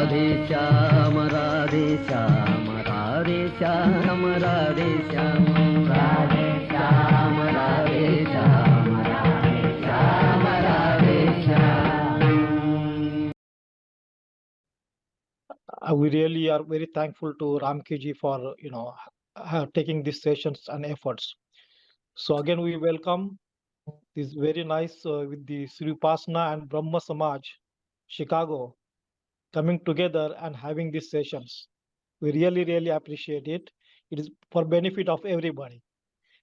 Shyam, Radhe Shyam, Radhe Shyam, Radhe Shyam, Radhe Shyam, Radhe Shyam, Radhe Shyam, Radhe Shyam. We really are very thankful to Ramkiji for taking these sessions and efforts. So again, we welcome this very nice with the Sri Upasana and Brahma Samaj, Chicago, coming together and having these sessions. We really, really appreciate it. It is for benefit of everybody.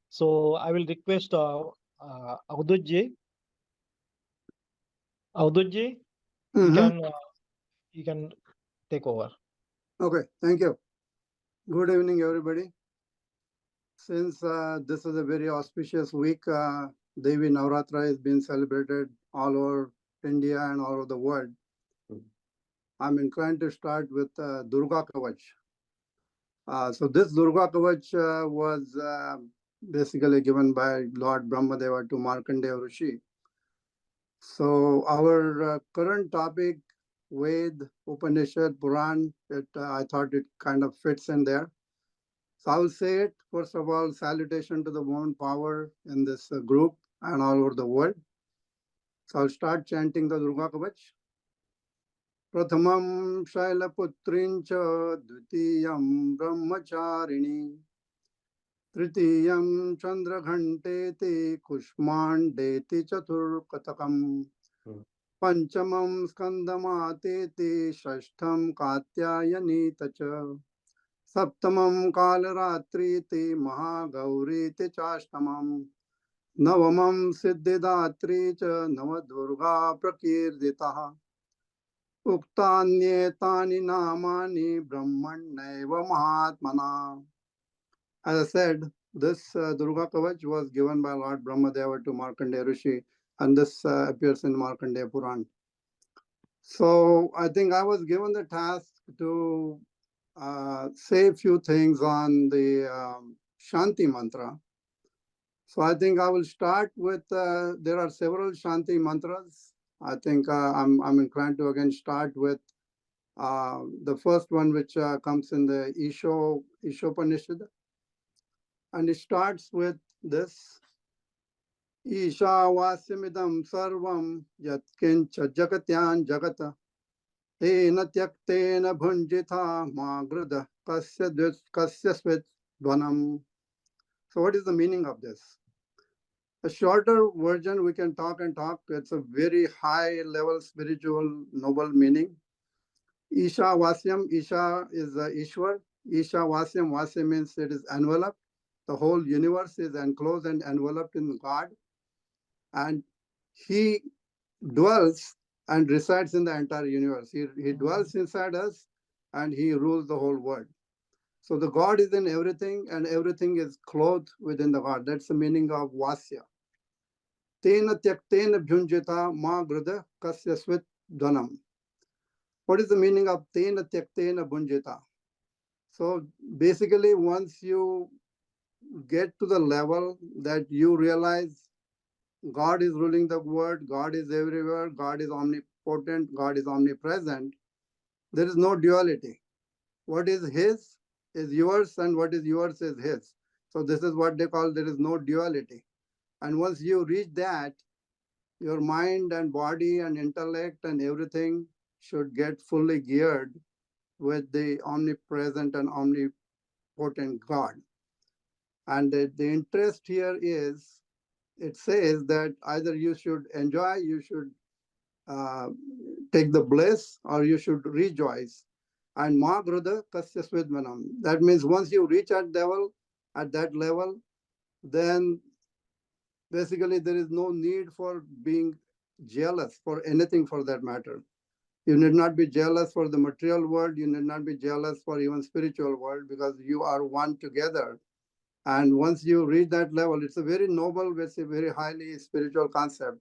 So I will request Avdutji. Avdutji, you can take over. Okay, thank you. Good evening, everybody. Since this is a very auspicious week, Devi Navratra is being celebrated all over India and all over the world. I'm inclined to start with Durga Kavach. So this Durga Kavach was basically given by Lord Brahmadeva to Markandeya Rishi. So our current topic, Ved, Upanishad, Puran, I thought it kind of fits in there. So I will say it. First of all, salutation to the woman power in this group and all over the world. So I'll start chanting the Durga Kavach. Prathamam Shailaputrincha Dvitiyam Brahmacharini Tritiyam Chandraghanteti Kushmandeti Chaturkatakam Panchamam Skandamateti Shashtham Katyayani Tacha Saptamam Kalaratriti Mahagauriti Chashtamam Navamam Siddhidatri Cha Navadurga Prakirditaha Uktanyetani Namani Brahmanneva Mahatmana. As I said, this Durga Kavach was given by Lord Brahmadeva to Markandeya Rishi, and this appears in Markandeya Puran. So I think I was given the task to say a few things on the Shanti mantra. So I think I will start with, there are several Shanti mantras. I think I'm inclined to again start with the first one, which comes in the Ishopanishad. And it starts with this, Ishavasimidam sarvam yatkincha jagatyan jagata tena tyaktena bhunjitha magrudha kasya swit dvanam. So what is the meaning of this? A shorter version we can talk and talk. It's a very high level spiritual noble meaning. Isha Vasyam, Isha is Ishwar. Isha Vasyam, Vasya means it is enveloped. The whole universe is enclosed and enveloped in God. And he dwells and resides in the entire universe. He dwells inside us and he rules the whole world. So the God is in everything and everything is clothed within the God. That's the meaning of Vasya. Tena tyaktena bhunjita ma grudha kasya swit dhanam. What is the meaning of tena tyaktena bhunjita? So basically, once you get to the level that you realize God is ruling the world, God is everywhere, God is omnipotent, God is omnipresent, there is no duality. What is his is yours and what is yours is his. So this is what they call there is no duality. And once you reach that, your mind and body and intellect and everything should get fully geared with the omnipresent and omnipotent God. And the interest here is, it says that either you should enjoy, you should take the bliss, or you should rejoice. And ma grudha kasya svidmanam. That means once you reach at that level, then basically there is no need for being jealous for anything for that matter. You need not be jealous for the material world. You need not be jealous for even spiritual world, because you are one together. And once you reach that level, it's a very noble, it's a very highly spiritual concept.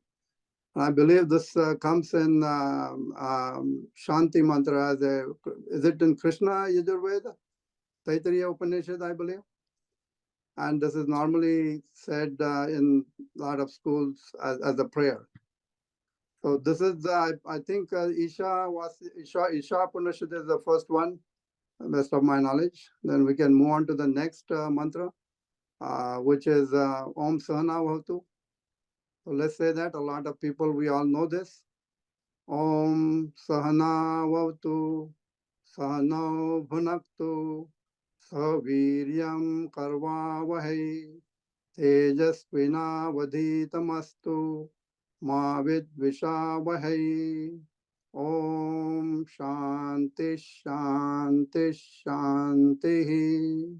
I believe this comes in Shanti mantra. Is it in Krishna Yajurveda? Taittiriya Upanishad, I believe. And this is normally said in a lot of schools as a prayer. So this is, I think Isha Punashit is the first one, best of my knowledge. Then we can move on to the next mantra, which is Om Sahana Bhavatu. So let's say that. A lot of people, we all know this. Om Sahana Bhavatu, Sahano Bhunaktu, Saviryam Karvavahai, Tejasvinavadhitamastu, Ma Vidvishavahai. Om Shanti Shanti Shanti.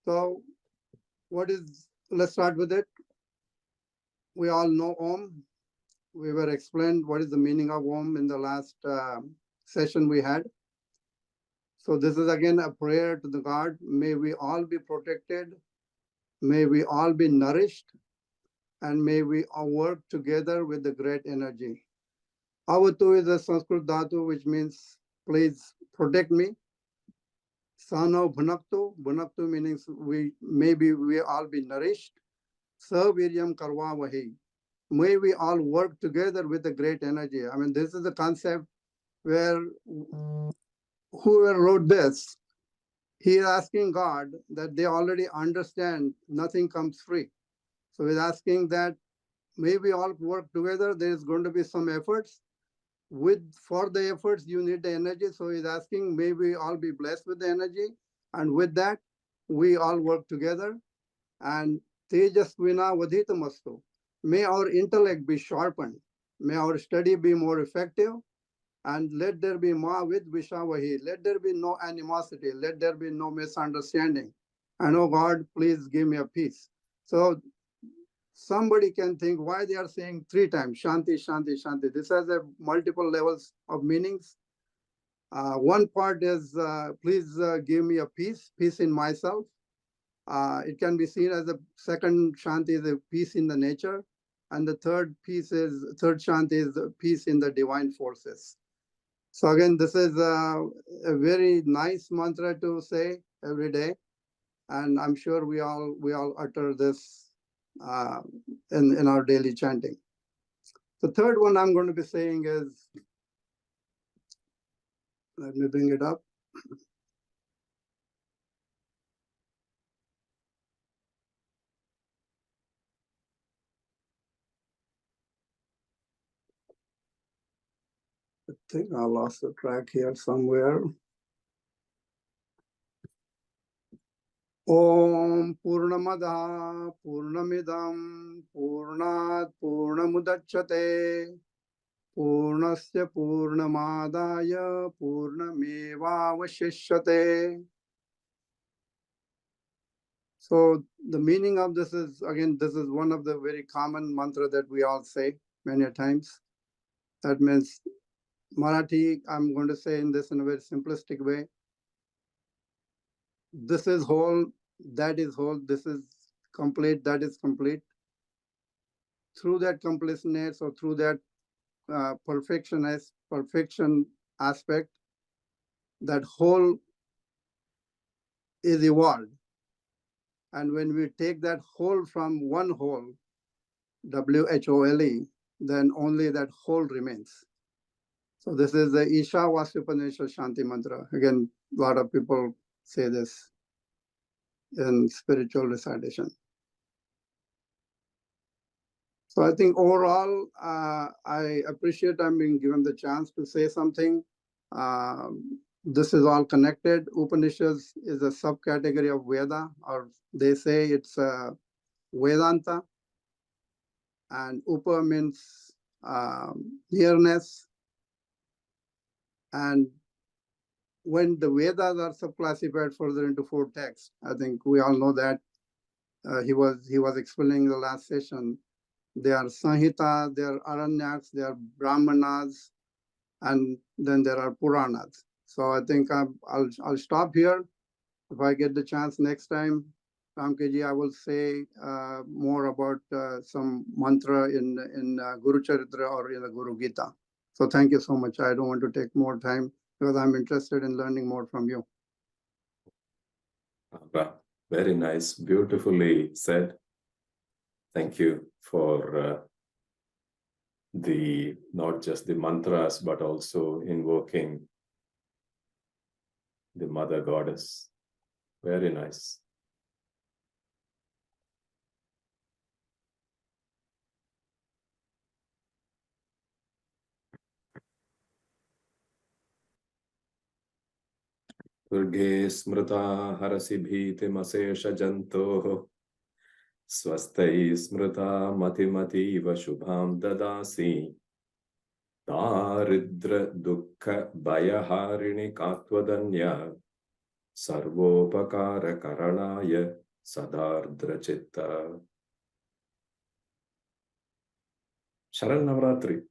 So, let's start with it. We all know Om. We were explained what is the meaning of Om in the last session we had. So this is again a prayer to the God. May we all be protected. May we all be nourished. And may we all work together with the great energy. Avatu is a Sanskrit dhatu, which means please protect me. Sano bhunaktu. Bhunaktu meaning maybe we all be nourished. Saviryam karvavahi. May we all work together with the great energy. I mean, this is a concept where whoever wrote this, he is asking God that they already understand nothing comes free. So he's asking that may we all work together. There is going to be some efforts. For the efforts, you need the energy. So he's asking, may we all be blessed with the energy. And with that, we all work together. And Tejasvina Vadhitamastu. May our intellect be sharpened. May our study be more effective. And let there be Ma with Vishavahi. Let there be no animosity. Let there be no misunderstanding. And oh God, please give me a peace. So somebody can think why they are saying 3 times Shanti, Shanti, Shanti. This has a multiple levels of meanings. One part is please give me a peace in myself. It can be seen as the second Shanti is a peace in the nature. And the third Shanti is peace in the divine forces. So again, this is a very nice mantra to say every day. And I'm sure we all utter this in our daily chanting. The third one I'm going to be saying is, let me bring it up. I think I lost the track here somewhere. Om Purnamada Purnamidam Purnat Purnamudachyate Purnasya Purnamadaya Purnamevavashishyate. So the meaning of this is, again, this is one of the very common mantra that we all say many times. That means Marathi, I'm going to say in this in a very simplistic way. This is whole, that is whole, this is complete, that is complete. Through that completeness or through that perfection aspect, that whole is evolved. And when we take that whole from one whole, WHOLE, then only that whole remains. So this is the Isha Vasupanisha Shanti Mantra. Again, a lot of people say this in spiritual recitation. So I think overall, I appreciate I'm being given the chance to say something. This is all connected. Upanishads is a subcategory of Veda, or they say it's Vedanta. And Upa means nearness. And when the Vedas are subclassified further into 4 texts, I think we all know that he was explaining the last session. There are Sanhita, there are Aranyaks, there are Brahmanas, and then there are Puranas. So I think I'll stop here. If I get the chance next time, Ramkiji, I will say more about some mantra in Guru Charitra or in the Guru Gita. So thank you so much. I don't want to take more time because I'm interested in learning more from you. Very nice, beautifully said. Thank you for not just the mantras, but also invoking the Mother Goddess. Very nice. Durge smrta harasi bhitimasesha jantoh swastai smrta matimati shubham dadasi daridra dukkha bhayaharini katvadanya sarvopakara karanaya sadardra chitta. Sharan Navratri.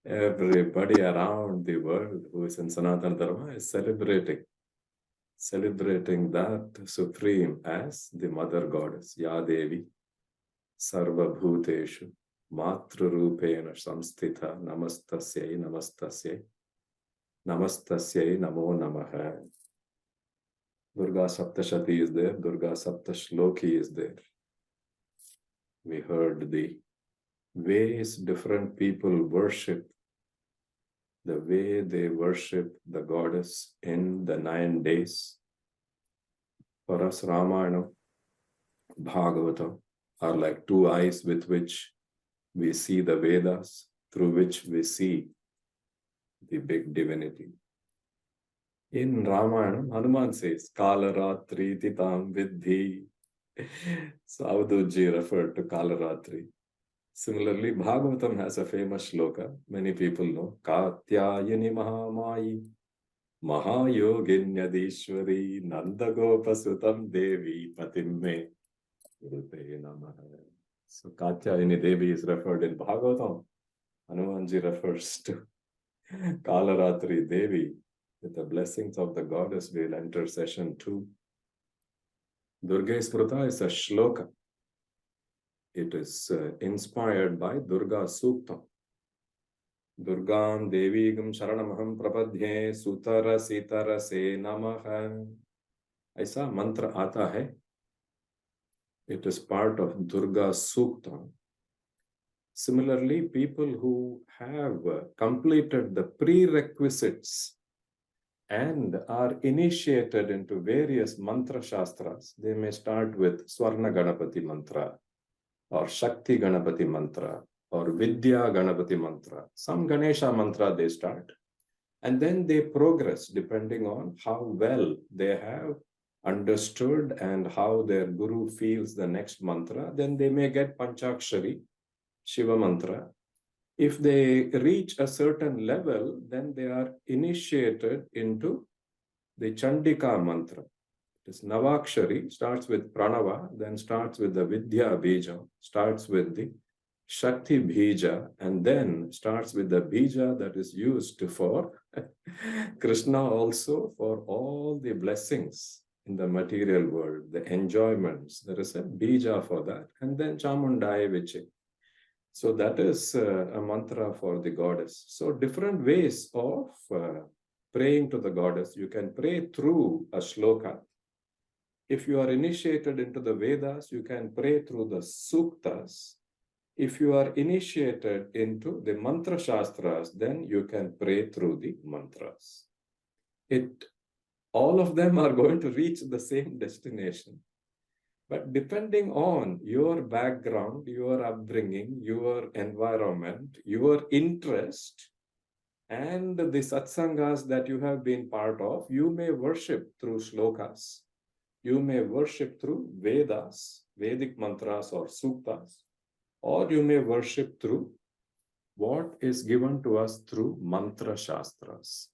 Everybody around the world who is in Sanatana Dharma is celebrating that Supreme as the Mother Goddess, Ya Devi, Sarva Bhuteshu, Matru Rupena Samstita, Namastasyai, Namastasyai, Namastasyai, Namo Namaha. Durga Saptashati is there, Durga Saptashloki is there. We heard the ways different people worship, the way they worship the goddess in the 9 days. For us, Ramayana, Bhagavatam are like 2 eyes with which we see the Vedas, through which we see the big divinity. In Ramayana, Hanuman says, Kalaratri titam vidhi. So Avadhuji referred to Kalaratri. Similarly, Bhagavatam has a famous shloka, many people know, Katyayani Mahamayi, Mahayoginyadishwari, Nandagopasutam Devi, Patimme, Gurupe Namaha. So Katyayani Devi is referred in Bhagavatam. Hanumanji refers to Kalaratri Devi. With the blessings of the goddess, we'll enter session 2. Durga Smrta is a shloka. It is inspired by Durga Sukta. Durgam Devigam Sharanamaham Prapadhye Sutara Sitara Se Namaha. Aisa mantra aata hai. It is part of Durga Sukta. Similarly, people who have completed the prerequisites and are initiated into various mantra shastras, they may start with Swarna Ganapati mantra, or Shakti Ganapati mantra, or Vidya Ganapati mantra. Some Ganesha mantra they start, and then they progress depending on how well they have understood and how their guru feels the next mantra. Then they may get Panchakshari, Shiva mantra. If they reach a certain level, then they are initiated into the Chandika mantra. It is Navakshari, starts with Pranava, then starts with the Vidya Bija, starts with the Shakti Bija, and then starts with the Bija that is used for Krishna also, for all the blessings in the material world, the enjoyments. There is a Bija for that, and then Chamundaya Viche. So that is a mantra for the goddess. So different ways of praying to the goddess. You can pray through a shloka. If you are initiated into the Vedas, you can pray through the suktas. If you are initiated into the mantra shastras, then you can pray through the mantras. All of them are going to reach the same destination. But depending on your background, your upbringing, your environment, your interest, and the satsangas that you have been part of, you may worship through shlokas. You may worship through Vedas, Vedic mantras or suktas, or you may worship through what is given to us through mantra shastras.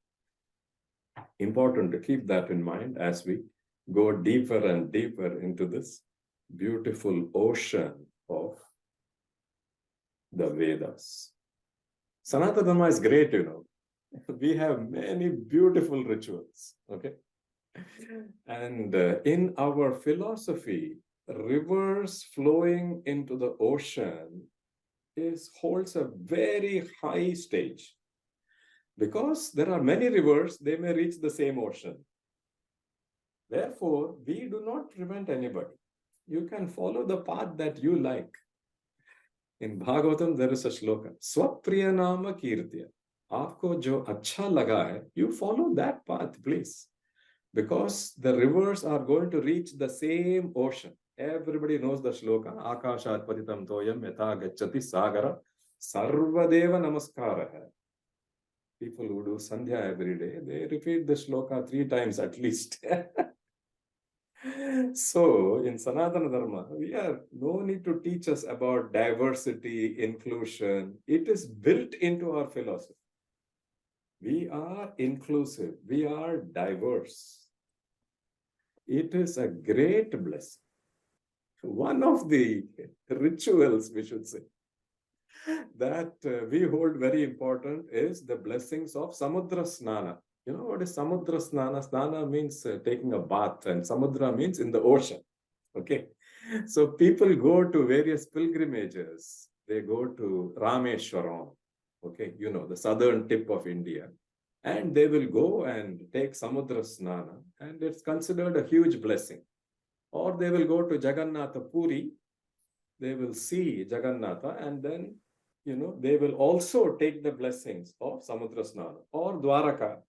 Important to keep that in mind as we go deeper and deeper into this beautiful ocean of the Vedas. Sanatana Dharma is great, you know. We have many beautiful rituals, okay? And in our philosophy, rivers flowing into the ocean holds a very high stage. Because there are many rivers, they may reach the same ocean. Therefore, we do not prevent anybody. You can follow the path that you like. In Bhagavatam, there is a shloka, Swapriyanama Kirtya. Aapko jo acha laga hai, you follow that path, please. Because the rivers are going to reach the same ocean. Everybody knows the shloka, Akashat Patitam Toyam Yatha Gacchati Sagara Sarvadeva Namaskara. People who do Sandhya every day, they repeat the shloka 3 times at least. So, in Sanatana Dharma, we are no need to teach us about diversity, inclusion. It is built into our philosophy. We are inclusive. We are diverse. It is a great blessing. One of the rituals, we should say, that we hold very important is the blessings of Samudra Snana. You know what is Samudra Snana? Snana means taking a bath, and Samudra means in the ocean. Okay. So people go to various pilgrimages. They go to Rameshwaram, okay, you know, the southern tip of India. And they will go and take Samudra Snana, and it's considered a huge blessing. Or they will go to Jagannatha Puri. They will see Jagannatha, and then, you know, they will also take the blessings of Samudra Snana, or Dwaraka,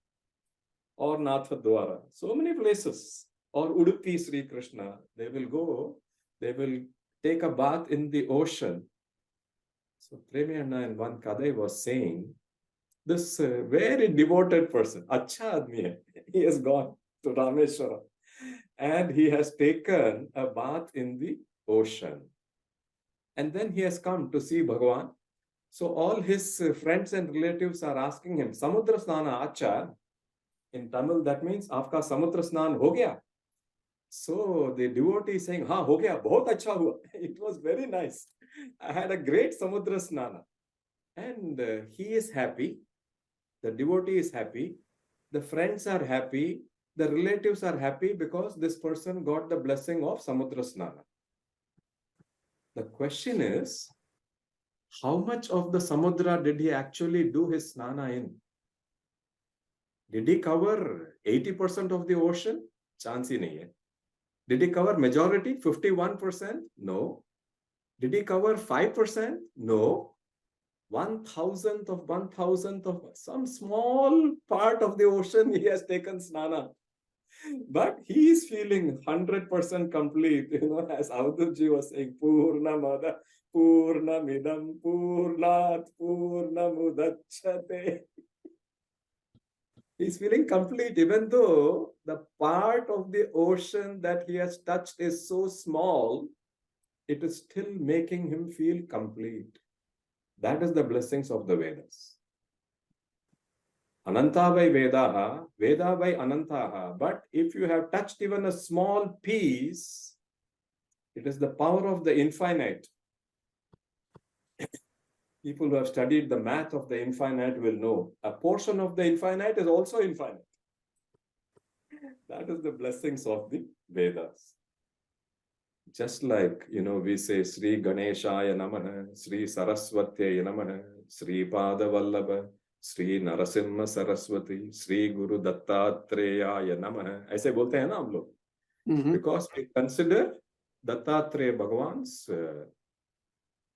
or Natha Dwara. So many places. Or Udupi Sri Krishna. They will go, they will take a bath in the ocean. So Premi Anna in one Kadai was saying, this very devoted person, Acha Admi hai, he has gone to Rameshwara and he has taken a bath in the ocean. And then he has come to see Bhagavan. So all his friends and relatives are asking him, Samudra Snana Acha, in Tamil that means, Aapka Samudra Snan ho gaya? So the devotee is saying, ha, ho gaya, bahut acha hua. It was very nice. I had a great Samudra Snana. And he is happy. The devotee is happy. The friends are happy. The relatives are happy because this person got the blessing of Samudra Snana. The question is, how much of the Samudra did he actually do his Snana in? Did he cover 80% of the ocean? Chance hi nahi hai. Did he cover majority, 51%? No. Did he cover 5%? No. 1,000th of 1,000th of some small part of the ocean he has taken Snana. But he is feeling 100% complete, you know, as Avadutji was saying, Purnamada, Purnamidam, Purnat, Purnamudachate. He's feeling complete, even though the part of the ocean that he has touched is so small, it is still making him feel complete. That is the blessings of the Vedas. Ananta by Vedaha, Veda by Anantaha. But if you have touched even a small piece, it is the power of the infinite. People who have studied the math of the infinite will know a portion of the infinite is also infinite. That is the blessings of the Vedas. Just like, you know, we say Sri Ganeshaya Namaha, Sri Saraswatya Namaha, Sri Pada Vallabha, Sri Narasimha Saraswati, Sri Guru Dattatreya Namaha. ऐसे बोलते हैं ना हम लोग. Because we consider Dattatreya Bhagavan's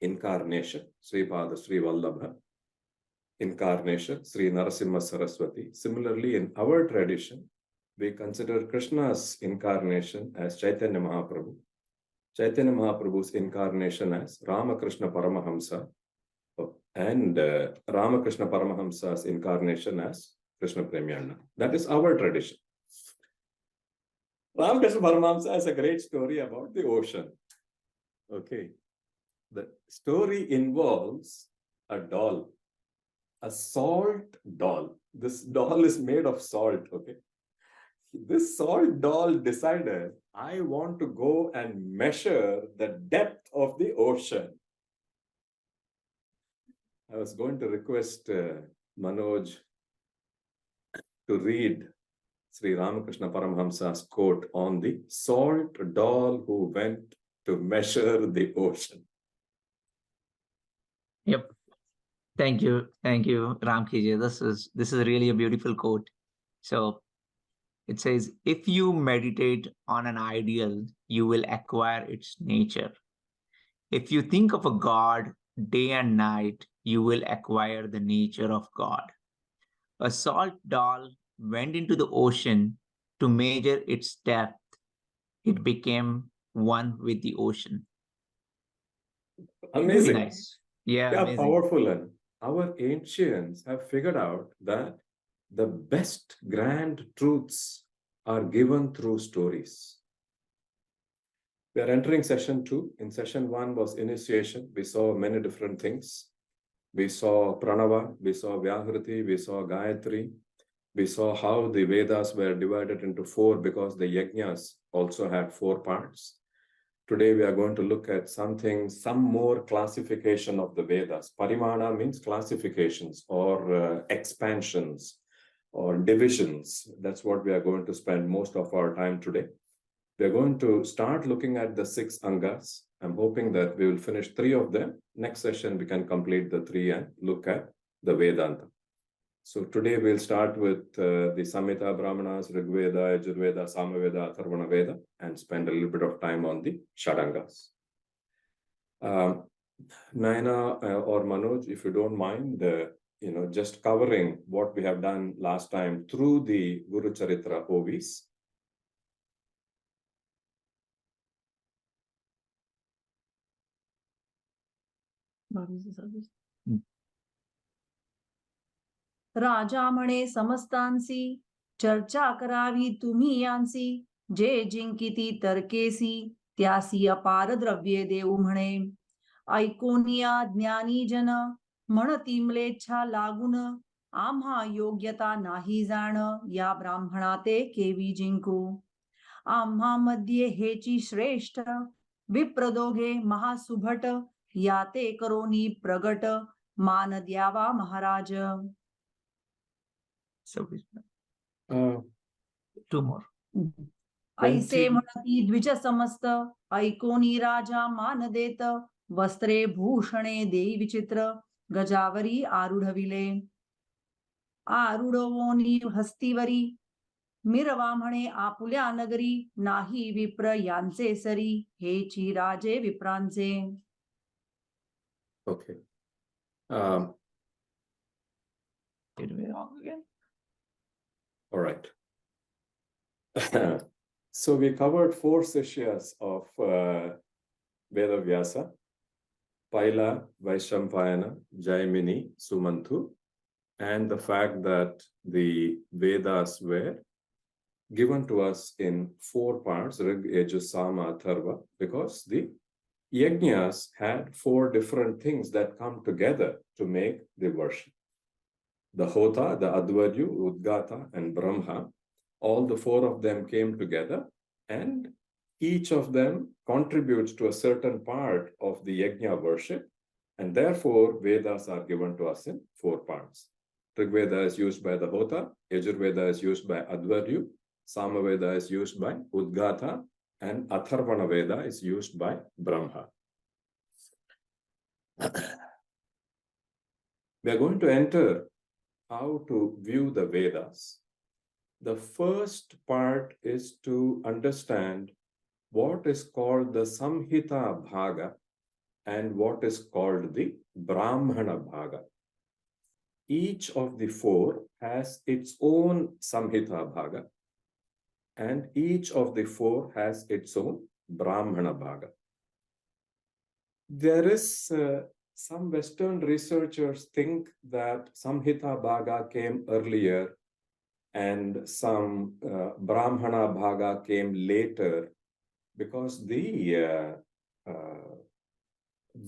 incarnation, Sri Pada, Sri Vallabha, incarnation, Sri Narasimha Saraswati. Similarly, in our tradition, we consider Krishna's incarnation as Chaitanya Mahaprabhu, Chaitanya Mahaprabhu's incarnation as Ramakrishna Paramahamsa, and Ramakrishna Paramahamsa's incarnation as Krishna Premi Maharaj. That is our tradition. Ramakrishna Paramahamsa has a great story about the ocean. Okay. The story involves a doll, a salt doll. This doll is made of salt, okay? This salt doll decided, I want to go and measure the depth of the ocean. I was going to request Manoj to read Sri Ramakrishna Paramahamsa's quote on the salt doll who went to measure the ocean. Yep. Thank you, Ramkiji. This is really a beautiful quote. So it says, if you meditate on an ideal, you will acquire its nature. If you think of a god, day and night, you will acquire the nature of God. A salt doll went into the ocean to measure its depth. It became one with the ocean. Amazing. Very nice. Yeah, Yeah, amazing. powerful. And our ancients have figured out that the best grand truths are given through stories. We are entering session 2. In session 1 was initiation. We saw many different things. We saw Pranava, we saw Vyahriti, we saw Gayatri. We saw how the Vedas were divided into 4 because the Yajnas also had 4 parts. Today we are going to look at some more classification of the Vedas. Parimana means classifications or expansions or divisions. That's what we are going to spend most of our time today. We are going to start looking at the 6 Angas. I'm hoping that we will finish 3 of them. Next session, we can complete the 3 and look at the Vedanta. So today we'll start with the Samhita Brahmanas, Rigveda, Yajurveda, Samaveda, Atharvana Veda, and spend a little bit of time on the Shadangas. Naina or Manoj, if you don't mind, just covering what we have done last time through the Guru Charitra OVs. राजा म्हणे समस्तांसी चर्चा करावी तुम्ही यांसी जे जिंकिती तर्केसी त्यासी अपार द्रव्ये देऊ म्हणे ऐकोनिया ज्ञानी जन म्हणती म्लेच्छा लागून आम्हा योग्यता नाही जाण या ब्राह्मणा ते केवी जिंकू आम्हा मध्ये हेची श्रेष्ठ विप्रदोघे महासुभट या ते करोनी प्रगट मान द्यावा महाराज. So, 2 more. ऐसे म्हणती द्विज समस्त ऐकोनी राजा मान देत वस्त्रे भूषणे देई विचित्र गजावरी आरूढविले आरूढवोनी हस्तीवरी मिरवा म्हणे आपुल्या नगरी नाही विप्र यांचे सरी हेची राजे विप्रांचे. Okay. Did we wrong again? All right. So we covered 4 sessions of Veda Vyasa, Paila, Vaishampayana, Jaimini, Sumanthu, and the fact that the Vedas were given to us in 4 parts, Rig, Yajur, Sama, Atharva, because the Yajnas had 4 different things that come together to make the worship. The Hota, the Advaryu, Udgata, and Brahma, all the 4 of them came together, and each of them contributes to a certain part of the Yajna worship, and therefore Vedas are given to us in 4 parts. Rigveda is used by the Hota, Yajurveda is used by Advaryu, Samaveda is used by Udgata, and Atharvana Veda is used by Brahma. We are going to enter how to view the Vedas. The first part is to understand what is called the Samhita Bhaga and what is called the Brahmana Bhaga. Each of the 4 has its own Samhita Bhaga, and each of the 4 has its own Brahmana Bhaga. There is some Western researchers think that Samhita Bhaga came earlier and some Brahmana Bhaga came later because the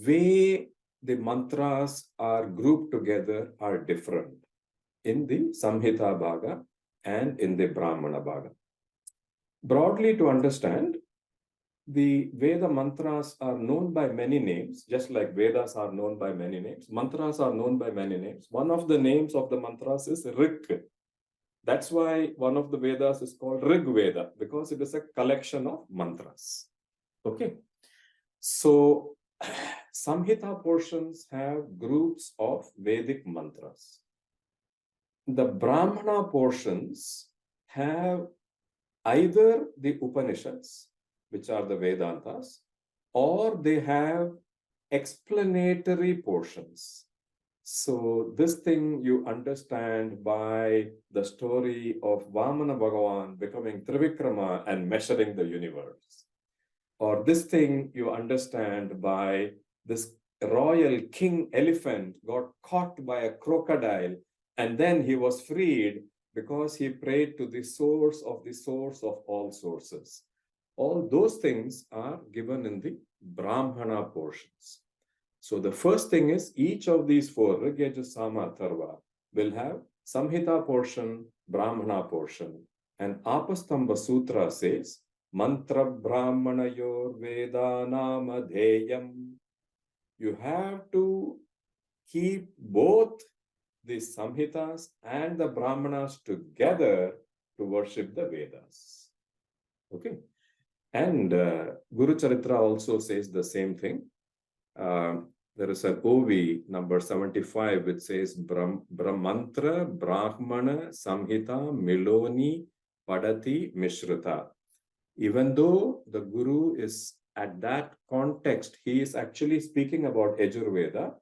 way the mantras are grouped together are different in the Samhita Bhaga and in the Brahmana Bhaga. Broadly, to understand, the Veda mantras are known by many names, just like Vedas are known by many names. Mantras are known by many names. One of the names of the mantras is Rig. That's why one of the Vedas is called Rig Veda, because it is a collection of mantras. Okay. So, Samhita portions have groups of Vedic mantras. The Brahmana portions have either the Upanishads, which are the Vedantas, or they have explanatory portions. So this thing you understand by the story of Vamana Bhagavan becoming Trivikrama and measuring the universe. Or this thing you understand by this royal king elephant got caught by a crocodile and then he was freed because he prayed to the source of all sources. All those things are given in the Brahmana portions. So the first thing is each of these four, Rig, Yajur, Sama, Atharva, will have Samhita portion, Brahmana portion. And Apastamba Sutra says, Mantra Brahmanayor Vedanam Adheyam. You have to keep both the Samhitas and the Brahmanas together to worship the Vedas. Okay. And Guru Charitra also says the same thing. There is an OV number 75 which says Brahmantra, Brahmana, Samhita, Miloni, Padati, Mishrita. Even though the Guru is at that context, he is actually speaking about Yajurveda,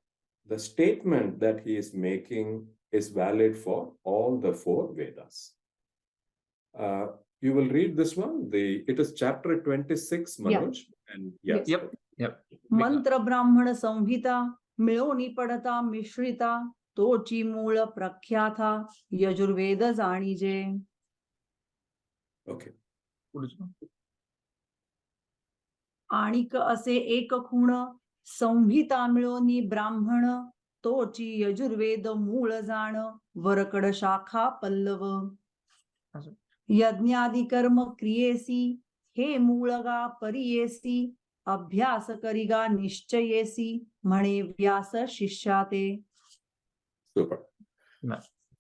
the statement that he is making is valid for all the four Vedas. You will read this one. It is chapter 26, Manoj. Yeah. And yes. Yep. मंत्र ब्राह्मण संहिता मिळोनी पडता मिश्रिता तोची मूळ प्रख्याता Yajurveda जाणीजे. Okay. आणिक असे एक खूण संहिता मिळोनी ब्राह्मण तोची यजुर्वेद मूळ जाण वरकड शाखा पल्लव. यज्ञादि कर्म क्रियेसी हे मूळगा परियेसी अभ्यास करिगा निश्चयेसी म्हणे व्यास शिष्याते. Super.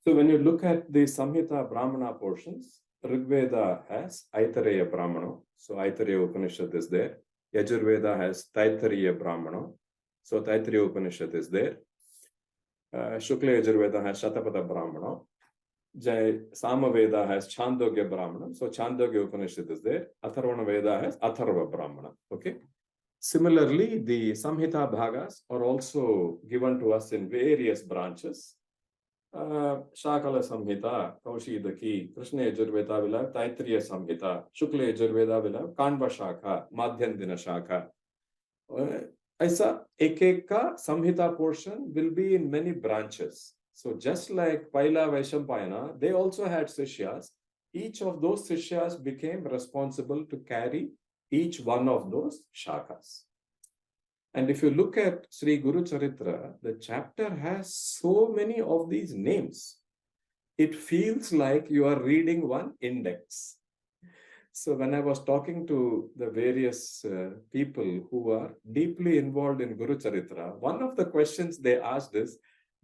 So when you look at the Samhita Brahmana portions, Rigveda has Aitareya Brahmana. So Aitareya Upanishad is there. Yajurveda has Taittiriya Brahmana. So Taittiriya Upanishad is there. Shukla Yajurveda has Shatapada Brahmana. Samaveda has Chandogya Brahmana. So Chandogya Upanishad is there. Atharvana Veda has Atharva Brahmana. Okay. Similarly, the Samhita Bhagas are also given to us in various branches. Shakala Samhita, Kaushidaki, Krishna Yajurveda will have Taittiriya Samhita, Shukla Yajurveda will have Kanva Shakha, Madhyandina Shakha. Aisa Ekeka Samhita portion will be in many branches. So just like Paila Vaishampayana, they also had Sishyas. Each of those Sishyas became responsible to carry each one of those Shakas. And if you look at Shri Guru Charitra, the chapter has so many of these names. It feels like you are reading one index. So when I was talking to the various people who are deeply involved in Guru Charitra, one of the questions they asked is,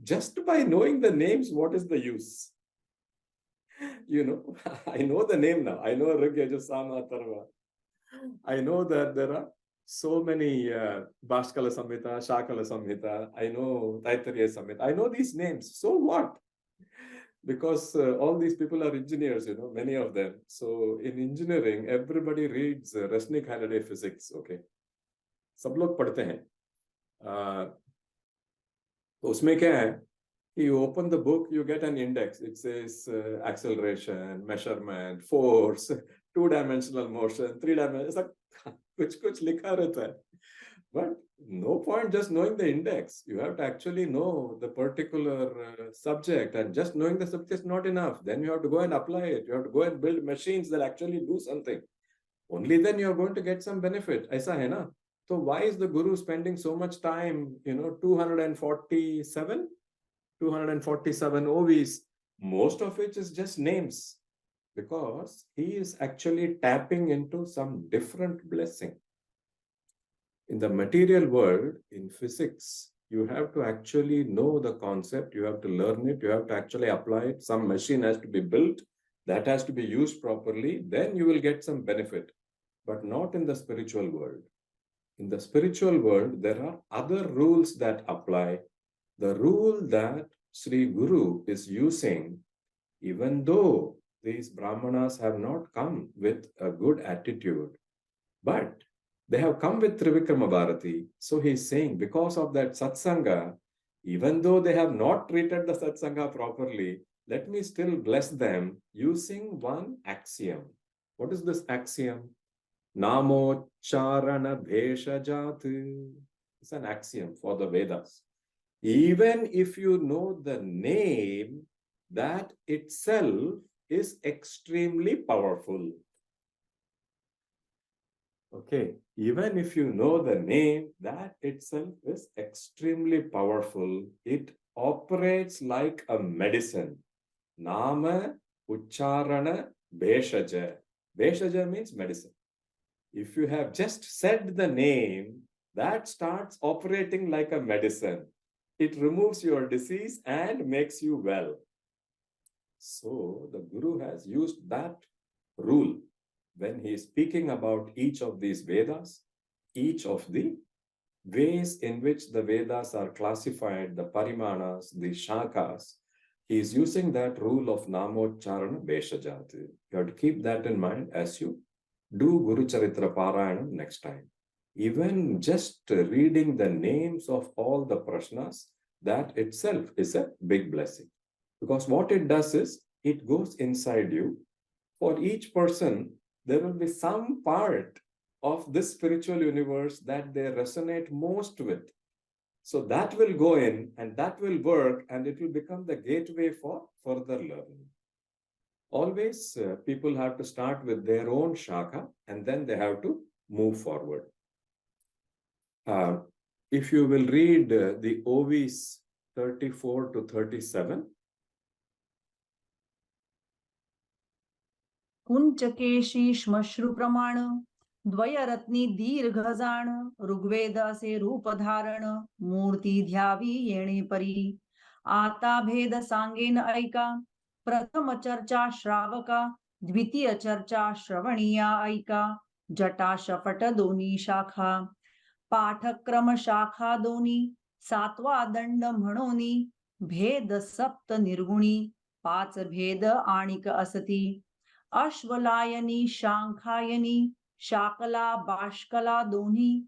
just by knowing the names, what is the use? You know, I know the name now. I know Rig, Yajur, Sama, Atharva. I know that there are so many Bhaskala Samhita, Shakala Samhita. I know Taittiriya Samhita. I know these names. So what? Because all these people are engineers, you know, many of them. So in engineering, everybody reads Resnick Halliday physics. Okay. सब लोग पढ़ते हैं. तो उसमें क्या है? You open the book, you get an index. It says acceleration, measurement, force, 2-dimensional motion, 3-dimensional. It's like कुछ लिखा रहता है. But no point just knowing the index. You have to actually know the particular subject, and just knowing the subject is not enough. Then you have to go and apply it. You have to go and build machines that actually do something. Only then you are going to get some benefit. ऐसा है ना? So why is the Guru spending so much time, 247 OVs, most of which is just names, because he is actually tapping into some different blessing. In the material world, in physics, you have to actually know the concept, you have to learn it, you have to actually apply it. Some machine has to be built, that has to be used properly, then you will get some benefit, but not in the spiritual world. In the spiritual world, there are other rules that apply. The rule that Shri Guru is using, even though these Brahmanas have not come with a good attitude, but They have come with Trivikrama Bharati. So he's saying, because of that satsanga, even though they have not treated the satsanga properly, let me still bless them using one axiom. What is this axiom? Namo charana bheshajat. It's an axiom for the Vedas. Even if you know the name, that itself is extremely powerful. Okay, even if you know the name, that itself is extremely powerful. It operates like a medicine. Nama Ucharana Beshaja. Beshaja means medicine. If you have just said the name, that starts operating like a medicine. It removes your disease and makes you well. So the Guru has used that rule when he is speaking about each of these Vedas, each of the ways in which the Vedas are classified, the Parimanas, the Shakas. He is using that rule of Namocharana Beshajati. You have to keep that in mind as you do Guru Charitra Parayanam next time. Even just reading the names of all the prashnas, that itself is a big blessing. Because what it does is, it goes inside you. For each person, there will be some part of this spiritual universe that they resonate most with. So that will go in and that will work and it will become the gateway for further learning. Always people have to start with their own shaka and then they have to move forward. If you will read the OVs 34 to 37. कुंचकेशी श्मश्रु प्रमाण द्वयरत्नी दीर्घ जाण ऋग्वेद असे रूप धारण मूर्ती ध्यावी येणे परी आता भेद सांगेन ऐका प्रथम चर्चा श्रावका द्वितीय चर्चा श्रवणीया ऐका जटा शपट दोन्ही शाखा पाठक्रम शाखा दोन्ही सातवा दंड म्हणोनी भेद सप्त निर्गुणी पाच भेद आणिक असती अश्वलायनी शांखायनी शाकला बाष्कला दोन्ही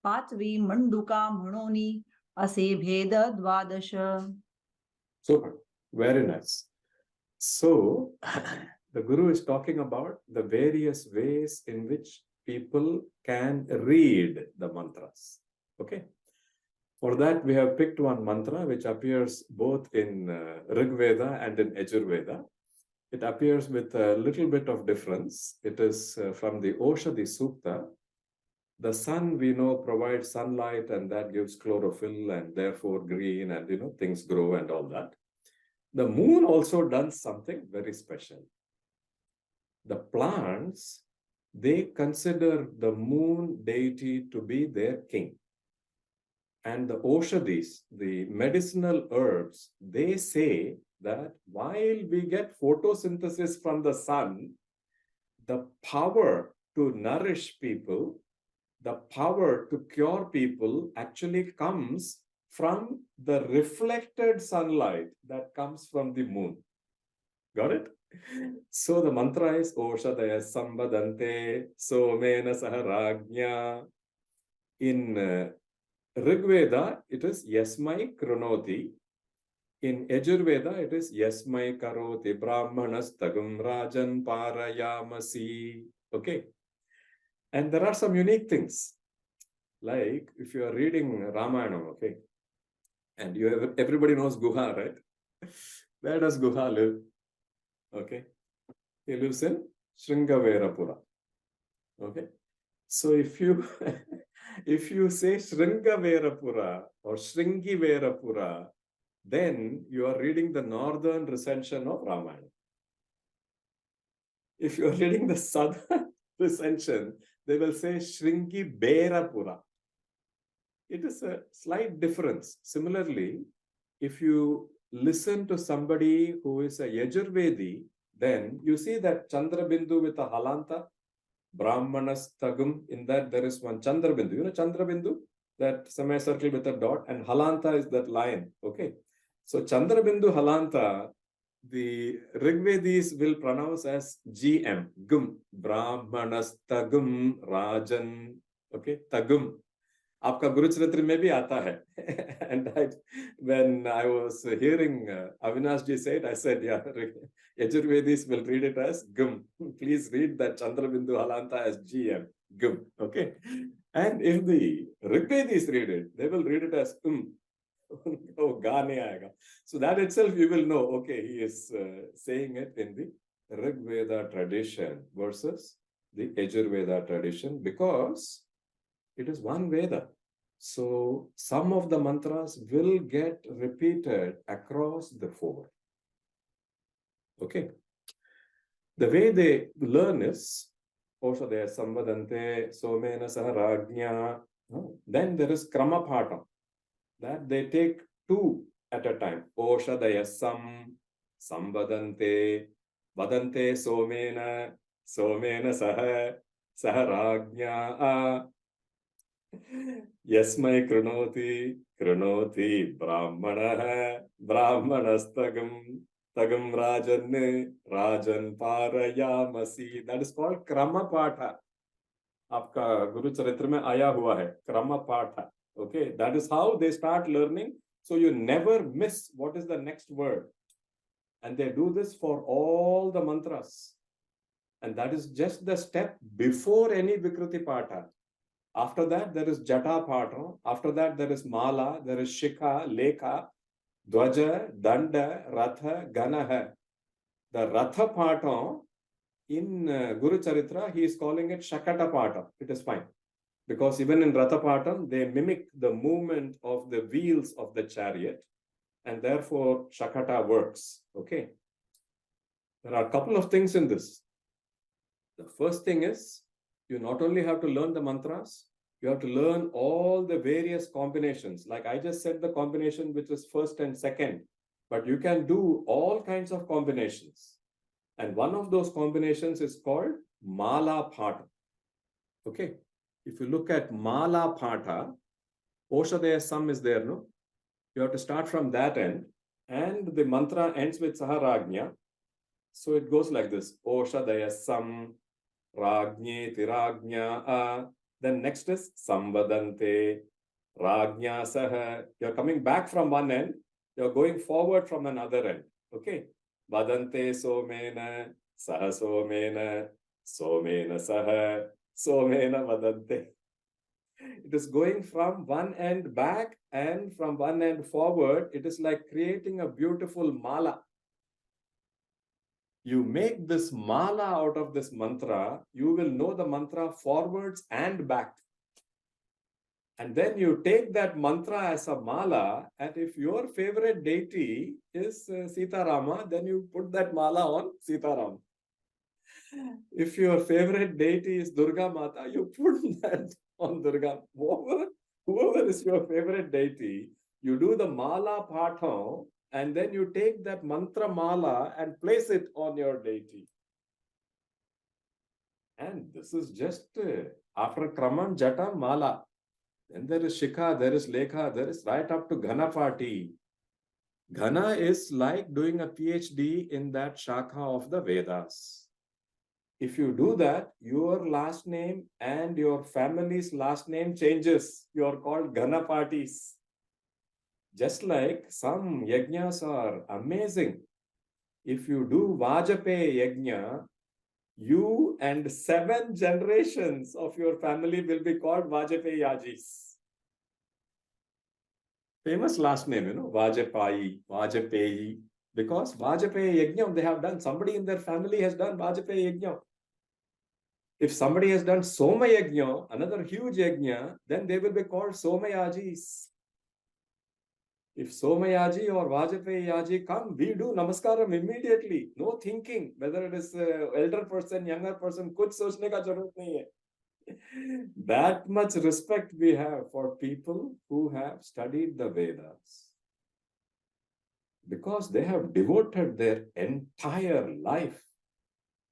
पाचवी मंडुका म्हणोनी असे भेद द्वादश. Super, very nice. So the Guru is talking about the various ways in which people can read the mantras. Okay. For that, we have picked one mantra which appears both in Rig Veda and in Yajur Veda. It appears with a little bit of difference. It is from the Oshadi Sukta. The sun, we know, provides sunlight and that gives chlorophyll and therefore green and, things grow and all that. The moon also does something very special. The plants, they consider the moon deity to be their king. And the Oshadis, the medicinal herbs, they say that while we get photosynthesis from the sun, the power to nourish people, the power to cure people actually comes from the reflected sunlight that comes from the moon. Got it? So the mantra is Oshadaya Sambadante Somena Saharagnya. In Rig Veda, it is Yasmai Kronoti. In Yajur Veda, it is Yasmai Karoti Brahmanas Tagum Rajan Parayamasi. Okay. And there are some unique things. Like if you are reading Ramayana, okay, and everybody knows Guha, right? Where does Guha live? Okay. He lives in Shringaverapura. Okay. So if you say Shringaverapura or Shringiverapura, then you are reading the northern recension of Ramayana. If you are reading the southern recension, they will say Shringiberapura. It is a slight difference. Similarly, if you listen to somebody who is a Yajurvedi, then you see that Chandrabindu with a halanta, Brahmanas Tagum, in that there is one Chandrabindu. You know Chandrabindu? That semicircle with a dot, and halanta is that line. Okay. So Chandrabindu halanta, the Rigvedis will pronounce as GM, Gum, Brahmanas Tagum Rajan. Okay, Tagum. आपका गुरु चरित्र में भी आता है. And when I was hearing Avinash ji said, I said, yeah, Yajurvedis will read it as Gum. Please read that Chandrabindu Halanta as GM, Gum. Okay. And if the Rigvedis read it, they will read it as Oh, ga nahi aayega. So that itself you will know, okay, he is saying it in the Rigveda tradition versus the Yajurveda tradition, because it is one Veda. So some of the mantras will get repeated across the four. Okay. The way they learn is, Oshadaya Sambadante, Somena Saharagnya. Then there is Krama Pata, that they take two at a time. Oshadaya Sambadante, Vadante Somena, Somena Saharagnya. यस्मै कृणोति कृणोति ब्राह्मणः ब्राह्मणस्तगं तगं राजन् राजन् पारयामसि. That is called क्रम पाठ. आपका गुरु चरित्र में आया हुआ है क्रम पाठ. Okay, that is how they start learning. So you never miss what is the next word, and they do this for all the mantras, and that is just the step before any Vikruti Pata. After that, there is Jata Pata. After that, there is Mala, there is Shikha, Lekha, Dwaja, Danda, Ratha, Ganaha. The Ratha Pata in Guru Charitra, he is calling it Shakata Pata. It is fine. Because even in Ratha Pata, they mimic the movement of the wheels of the chariot, and therefore Shakata works. Okay. There are a couple of things in this. The first thing is, you not only have to learn the mantras, you have to learn all the various combinations. Like I just said, the combination which is first and second, but you can do all kinds of combinations. And one of those combinations is called Mala Pata. Okay. If you look at Mala Pata, Oshadaya Sam is there, no? You have to start from that end, and the mantra ends with Saharagnya. So it goes like this. Oshadaya Sam, Ragni Tiragnya. Then next is Sambadante, Ragnya Saha. You're coming back from one end, you're going forward from another end. Okay. Vadante Somena, Saha Somena, Somena Saha, Somena Vadante. It is going from one end back and from one end forward. It is like creating a beautiful mala. You make this mala out of this mantra, you will know the mantra forwards and back. And then you take that mantra as a mala, and if your favorite deity is Sita Rama, then you put that mala on Sita Rama. If your favorite deity is Durga Mata, you put that on Durga. Whoever is your favorite deity, you do the mala patha, and then you take that mantra mala and place it on your deity. And this is just after Kraman, Jata, Mala. Then there is Shikha, there is Lekha, there is right up to Ghana party. Ghana is like doing a PhD in that Shakha of the Vedas. If you do that, your last name and your family's last name changes. You are called Ghana parties. Just like some yajnas are amazing. If you do Vajapaya yajna, you and 7 generations of your family will be called Vajapaya Yajis. Famous last name, you know, Vajapayi, Vajapayi. Because Vajapaya yajna they have done. Somebody in their family has done Vajapaya yajna. If somebody has done Soma yajna, another huge yajna, then they will be called Somayajis. If Somayaji or Vajapaya Yaji come, we do Namaskaram immediately. No thinking whether it is elder person, younger person, kuch sochne ka zarurat nahi hai. That much respect we have for people who have studied the Vedas. Because they have devoted their entire life.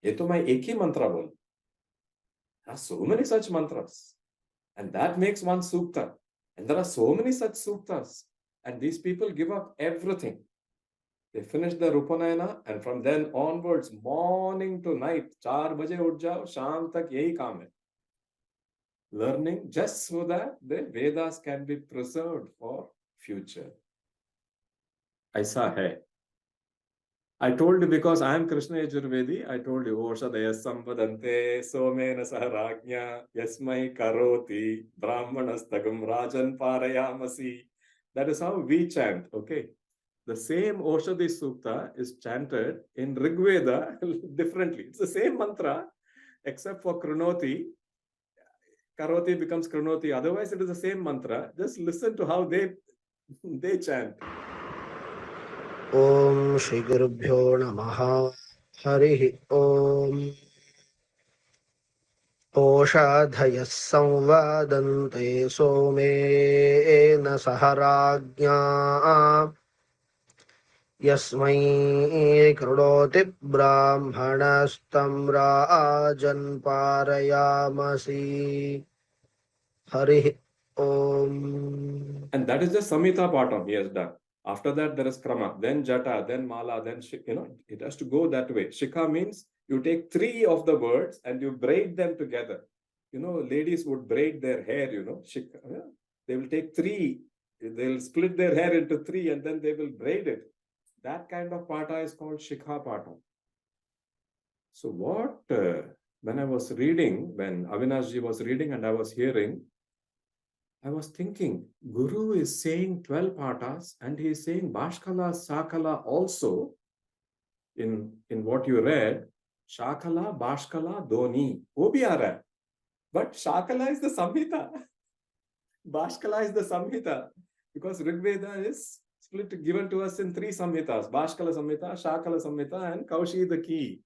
Ye to main ek hi mantra bol. There are so many such mantras. And that makes one sukta. And there are so many such suktas. And these people give up everything. They finish their Upanayana, and from then onwards, morning to night, 4 baje uth jao, sham tak yahi kaam hai. learning just so that the Vedas can be preserved for future. Aisa hai. I told you because I am Krishna Yajurvedi, I told you, Oshadaya Sampadante, Somena Saharagnya, Yasmai Karoti, Brahmanastagam Rajan Parayamasi. That is how we chant, okay? The same Oshadi Sukta is chanted in Rig Veda differently. It's the same mantra, except for Kranoti. Karoti becomes Kranoti. Otherwise, it is the same mantra. Just listen to how they chant. Om Shri Gurubhyo Namaha Harihi Om Oshadhayas Samvadante Somena Saharagnya Yasmai Krodoti Brahmanastam Rajan Parayamasi Harihi Om. And that is the Samhita pattern he has done. After that, there is Krama, then Jata, then Mala, then it has to go that way. Shikha means you take 3 of the words and you braid them together. Ladies would braid their hair, Shikha. They will take 3, they'll split their hair into 3 and then they will braid it. That kind of pata is called Shikha pata. So when I was reading, when Avinashji was reading and I was hearing, I was thinking, Guru is saying 12 patas and he is saying Bashkala, Sakala also in what you read, Shakala, Bashkala, Doni. Wo bhi aa raha hai. But Shakala is the Samhita. Bashkala is the Samhita. Because Rig Veda is given to us in 3 Samhitas. Bashkala Samhita, Shakala Samhita and Kaushi the key.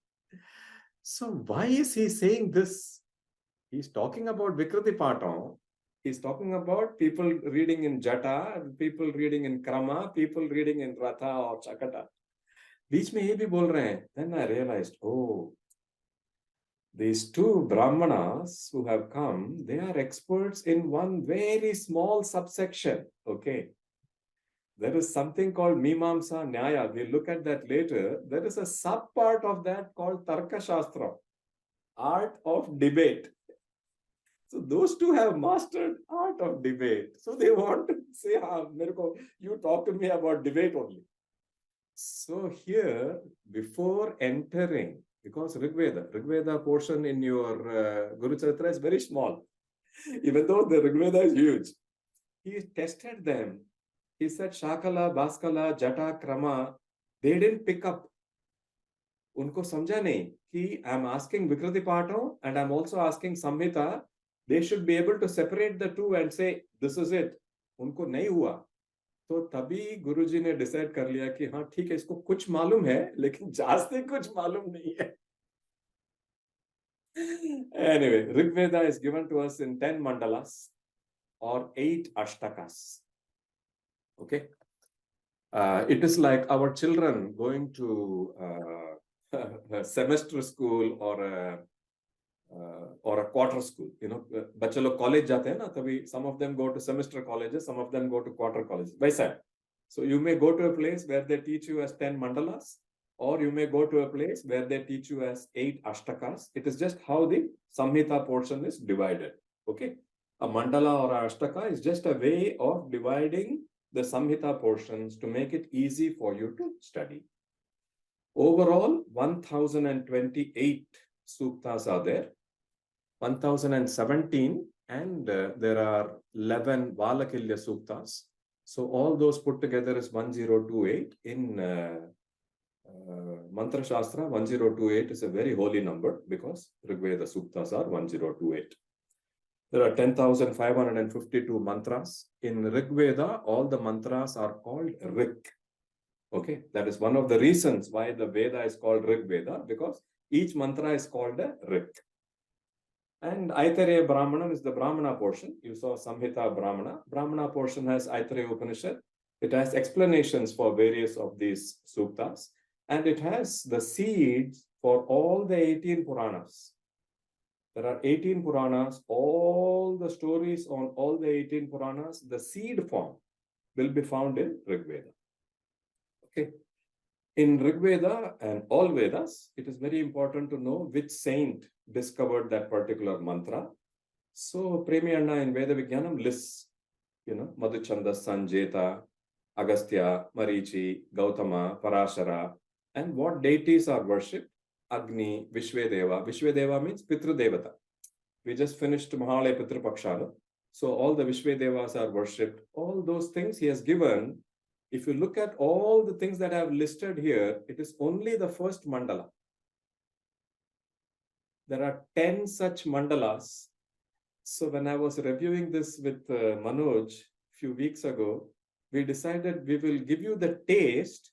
So why is he saying this? He's talking about Vikriti Patam. He's talking about people reading in Jata, people reading in Krama, people reading in Ratha or Chakata. Beech mein ye bhi bol rahe hain. Then I realized, these 2 Brahmanas who have come, they are experts in one very small subsection. Okay. There is something called Mimamsa Nyaya. We'll look at that later. There is a sub-part of that called Tarka Shastra, art of debate. So those 2 have mastered art of debate. So they want to say, you talk to me about debate only. So here, before entering, because Rig Veda portion in your Guru Charitra is very small, even though the Rig Veda is huge. He tested them. He said, Shakala, Bhaskala, Jata, Krama, they didn't pick up. Unko samjha nahi ki I'm asking Vikriti Patam and I'm also asking Samhita. They should be able to separate the 2 and say, this is it. Unko nahi hua. तो तभी गुरुजी ने decide कर लिया कि हाँ ठीक है इसको कुछ मालूम है लेकिन जास्ती कुछ मालूम नहीं है. Anyway, Rig Veda is given to us in 10 mandalas or 8 ashtakas. Okay. It is like our children going to a semester school or a quarter school. बच्चे लोग college जाते हैं ना, तभी some of them go to semester colleges, some of them go to quarter colleges. वैसा. So you may go to a place where they teach you as 10 mandalas, or you may go to a place where they teach you as 8 ashtakas. It is just how the Samhita portion is divided. Okay. A mandala or a ashtaka is just a way of dividing the Samhita portions to make it easy for you to study. Overall, 1028 suktas are there. 1017 and there are 11 Valakilya suktas. So all those put together is 1028. In Mantra Shastra, 1028 is a very holy number because Rigveda suktas are 1028. There are 10,552 mantras. In Rigveda, all the mantras are called Rik. Okay, that is one of the reasons why the Veda is called Rigveda, because each mantra is called a Rik. And Aitareya Brahmanam is the Brahmana portion. You saw Samhita Brahmana. Brahmana portion has Aitareya Upanishad. It has explanations for various of these suktas. And it has the seeds for all the 18 Puranas. There are 18 Puranas. All the stories on all the 18 Puranas, the seed form will be found in Rigveda. Okay. In Rigveda and all Vedas, it is very important to know which saint discovered that particular mantra. So Premi Anna in Veda Vigyanam lists, Madhuchanda, Sanjeta, Agastya, Marichi, Gautama, Parashara, and what deities are worshipped. Agni, Vishvedeva. Vishvedeva means Pitru Devata. We just finished Mahalaya Pitru Pakshana. So all the Vishvedevas are worshipped. All those things he has given. If you look at all the things that I have listed here, it is only the first mandala. There are 10 such mandalas. So when I was reviewing this with Manoj a few weeks ago, we decided we will give you the taste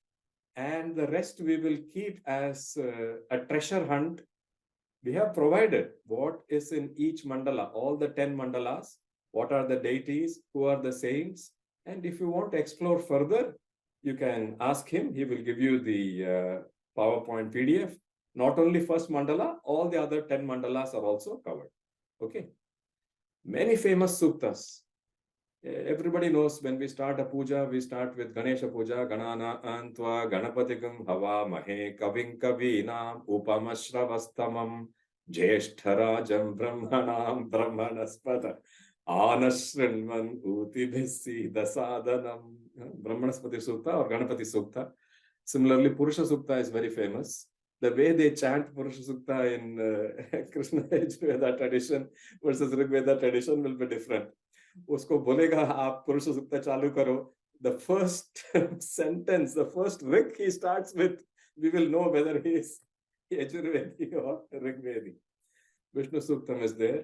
and the rest we will keep as a treasure hunt. We have provided what is in each mandala, all the 10 mandalas, what are the deities, who are the saints. And if you want to explore further, you can ask him. He will give you the PowerPoint PDF. Not only first mandala, all the other 10 mandalas are also covered. Okay. Many famous suktas. Everybody knows when we start a puja, we start with Ganesha Puja, Ganana Antva, Ganapatikam Hava Mahe, Kavin Kavinam, Upamashravastamam, Jeshtarajam Brahmanam, Brahmanaspata, Anashrinman Utibhisi Dasadanam, Brahmanaspati Sukta or Ganapati Sukta. Similarly, Purusha Sukta is very famous. The way they chant Purusha Sukta in Krishna Veda tradition versus Rig Veda tradition will be different. Usko bolega aap Purusha Sukta chalu karo. The first sentence, the first Rig he starts with, we will know whether he is Yajurvedi or Rigvedi. Vishnu Suktam is there.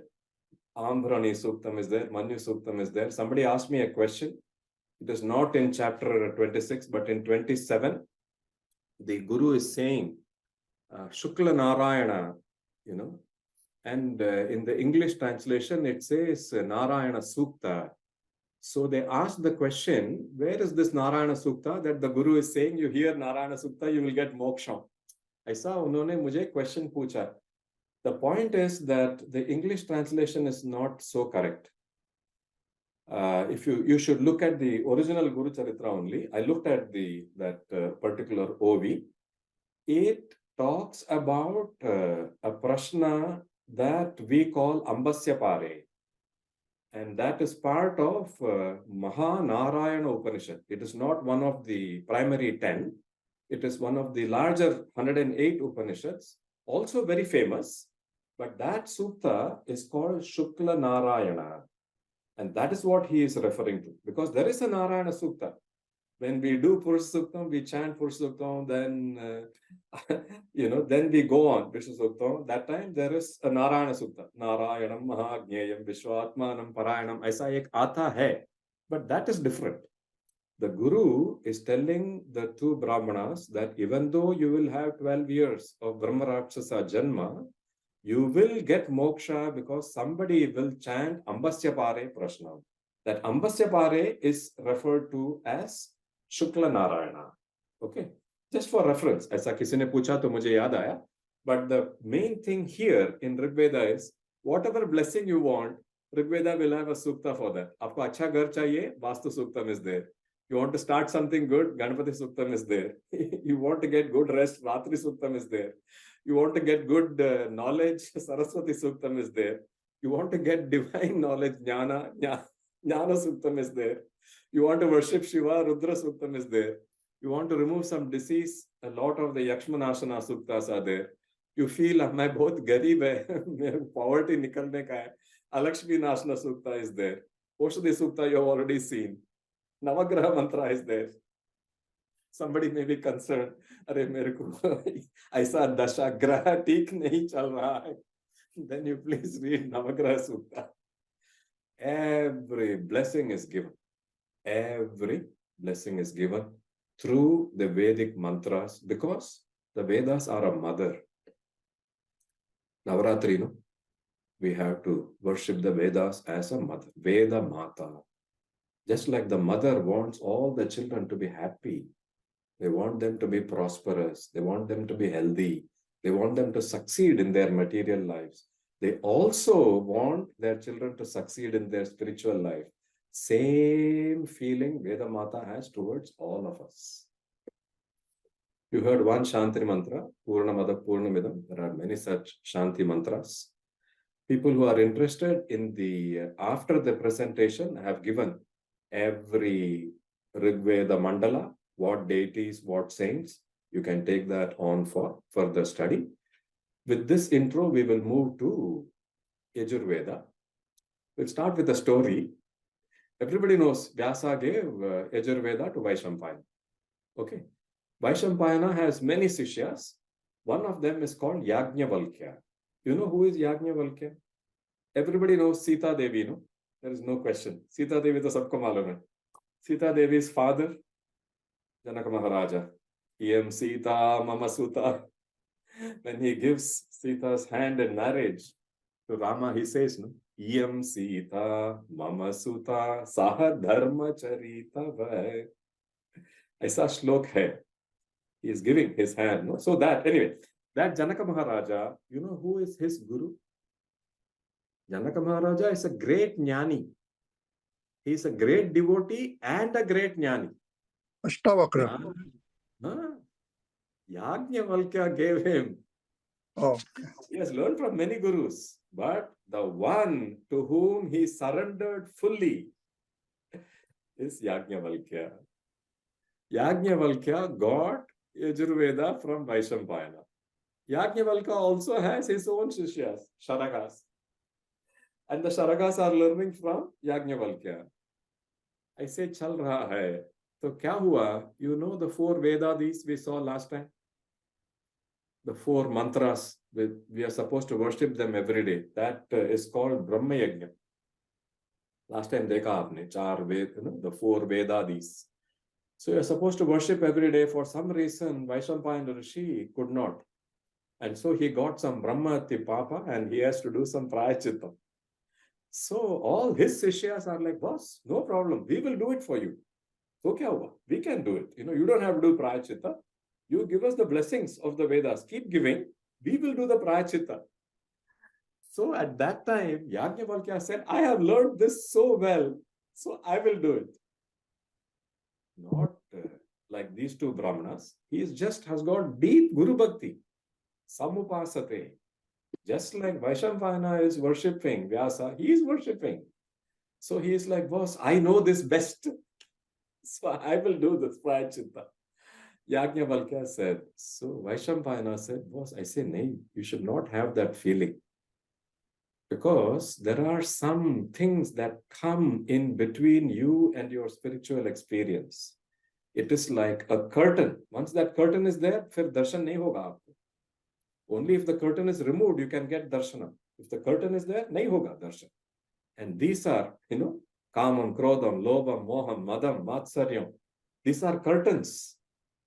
Ambhrani Suktam is there. Manyu Suktam is there. Somebody asked me a question. It is not in chapter 26, but in 27. The Guru is saying, Shukla Narayana, and in the English translation, it says Narayana Sukta. So they asked the question, where is this Narayana Sukta that the Guru is saying, you hear Narayana Sukta, you will get moksha. Aisa unhone mujhe question pucha. The point is that the English translation is not so correct. If you should look at the original Guru Charitra only. I looked at that particular OV. It talks about a prashna that we call Ambasya Pare. And that is part of Mahanarayana Upanishad. It is not one of the primary 10. It is one of the larger 108 Upanishads, also very famous. But that sutta is called Shukla Narayana. And that is what he is referring to. Because there is a Narayana Sukta. When we do Purusha Suktam, we chant Purusha Suktam, then, then we go on Vishnu Suktam. That time there is a Narayana Sukta. Narayanam Mahagnyayam Vishwatmanam Parayanam. Aisa ek aata hai. But that is different. The Guru is telling the two Brahmanas that even though you will have 12 years of Brahma Rakshasa Janma, you will get moksha because somebody will chant Ambasya Pare Prashna. That Ambasya Pare is referred to as Shukla Narayana. Okay. Just for reference. Aisa kisi ne pucha to mujhe yaad aaya. But the main thing here in Rig Veda is whatever blessing you want, Rig Veda will have a sukta for that. Aapko acha ghar chahiye, Vastu Suktam is there. You want to start something good, Ganapati Suktam is there. You want to get good rest, Ratri Suktam is there. You want to get good knowledge, Saraswati Suktam is there. You want to get divine knowledge, Jnana Suktam is there. You want to worship Shiva, Rudra Suktam is there. You want to remove some disease, a lot of the Yakshmanashana Suktas are there. You feel, main bahut garib hai, poverty nikalne ka hai. Alakshmi Nashana Sukta is there. Oshadi Sukta you have already seen. Navagraha Mantra is there. Somebody may be concerned, Arey mere ko aisa dasha graha theek nahi chal raha hai. Then you please read Navagraha Sukta. Every blessing is given. Every blessing is given through the Vedic mantras because the Vedas are a mother. Navaratri, no? We have to worship the Vedas as a mother. Veda Mata. Just like the mother wants all the children to be happy. They want them to be prosperous. They want them to be healthy. They want them to succeed in their material lives. They also want their children to succeed in their spiritual life. Same feeling Veda Mata has towards all of us. You heard one Shanti mantra, Purnamada Purnamidam. There are many such Shanti mantras. People who are interested in the, after the presentation, I have given every Rigveda mandala, what deities, what saints. You can take that on for further study. With this intro, we will move to Yajurveda. We'll start with a story. Everybody knows Vyasa gave Yajurveda to Vaishampayana. Okay. Vaishampayana has many sishyas. One of them is called Yajnavalkya. You know who is Yajnavalkya? Everybody knows Sita Devi, no? There is no question. Sita Devi to sabko malum hai. Sita Devi's father, Janaka Maharaja. Iyam Sita Mama Suta. When he gives Sita's hand in marriage to Rama, he says, no? Iyam Sita Mama Suta Saha Dharma Charita Vai. Aisa shlok hai. He is giving his hand. No? So that, anyway, that Janaka Maharaja, you know who is his guru? Janaka Maharaja is a great jnani. He is a great devotee and a great jnani. Ashtavakra. Yajnavalkya gave him. Oh. He has learned from many gurus, but the one to whom he surrendered fully is Yajnavalkya. Yajnavalkya got Yajurveda from Vaishampayana. Yajnavalkya also has his own shishyas, Sharagas. And the Sharagas are learning from Yajnavalkya. I say, chal raha hai. So kya hua? You know the 4 Vedas we saw last time? The 4 mantras, we are supposed to worship them every day. That is called Brahma Yajna. Last time dekha aapne, 4 Ved, you know, the 4 Vedas. So you are supposed to worship every day. For some reason, Vaishampayana Rishi could not. And so he got some Brahmati Papa and he has to do some Prayachitta. So all his sishyas are like, boss, no problem. We will do it for you. So kya hua? We can do it. You know, you don't have to do Prayachitta. You give us the blessings of the Vedas. Keep giving. We will do the Prayachitta. So at that time, Yajnavalkya said, I have learned this so well. So I will do it. Not like these 2 Brahmanas. He is just has got deep Guru Bhakti. Samupasate. Just like Vaishampayana is worshipping Vyasa, he is worshipping. So he is like, boss, I know this best. So I will do this Prayachitta. Yajnavalkya said, so Vaishampayana said, boss, I say, nay, you should not have that feeling. Because there are some things that come in between you and your spiritual experience. It is like a curtain. Once that curtain is there, fir darshan nahi hoga aapko. Only if the curtain is removed, you can get darshana. If the curtain is there, nahi hoga darshan. And these are, you know, kamam, krodam, lobam, moham, madam, matsaryam. These are curtains.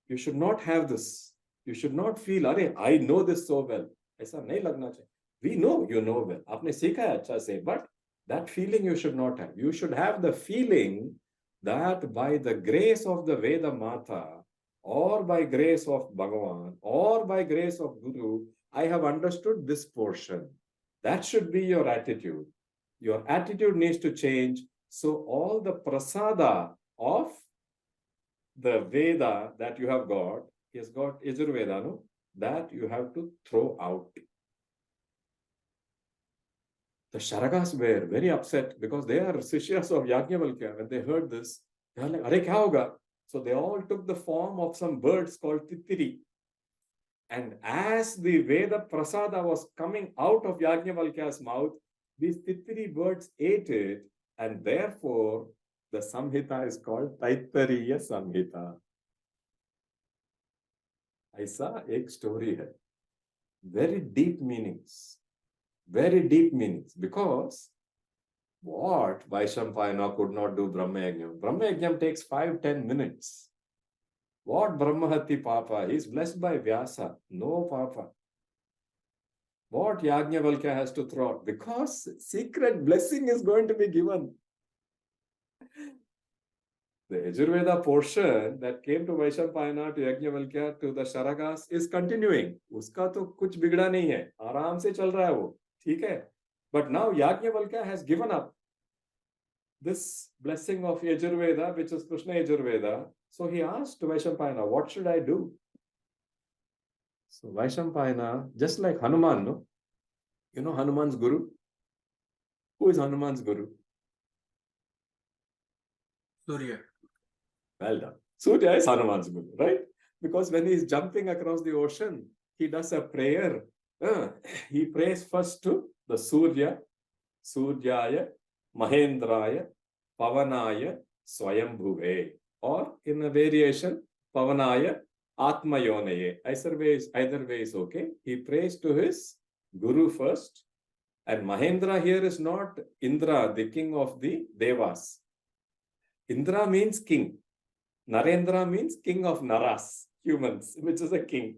You should not have this. You should not feel, Are, I know this so well. Aisa nahi lagna chahiye. We know you know well. Aapne sikha hai acha se, but that feeling you should not have. You should have the feeling that by the grace of the Veda Mata, or by grace of Bhagavan, or by grace of Guru, I have understood this portion. That should be your attitude. Your attitude needs to change. So all the prasada of the Veda that you have got, he has got Yajurveda, no? That you have to throw out. The Sharagas were very upset because they are sishyas of Yajnavalkya. When they heard this, they are like, Are, kya hoga? So they all took the form of some birds called Titiri. And as the Veda Prasada was coming out of Yajnavalkya's mouth, these Titiri birds ate it, and therefore the Samhita is called Taittariya Samhita. Aisa ek story hai. Very deep meanings. Very deep meanings. Because what Vaishampayana could not do Brahma Yajnam. Brahma Yajnam takes 5-10 minutes. What Brahmahati Papa? He is blessed by Vyasa. No Papa. What Yajnavalkya has to throw out? Because secret blessing is going to be given. The Yajurveda portion that came to Vaishampayana, to Yajnavalkya, to the Sharagas is continuing. Uska to kuch bigda nahi hai. Aaram se chal raha hai wo. Theek hai. But now Yajnavalkya has given up this blessing of Yajurveda, which is Krishna Yajurveda. So he asked Vaishampayana, what should I do? So Vaishampayana, just like Hanuman, no? You know Hanuman's guru? Who is Hanuman's guru? Surya. Well done. Surya is Hanuman's guru, right? Because when he is jumping across the ocean, he does a prayer. He prays first to the Surya, Suryaya, Mahendraya, Pavanaya, Swayambhuve. Or in a variation, Pavanaya, Atmayonaye. Either way is okay. He prays to his guru first. And Mahendra here is not Indra, the king of the Devas. Indra means king. Narendra means king of Naras, humans, which is a king.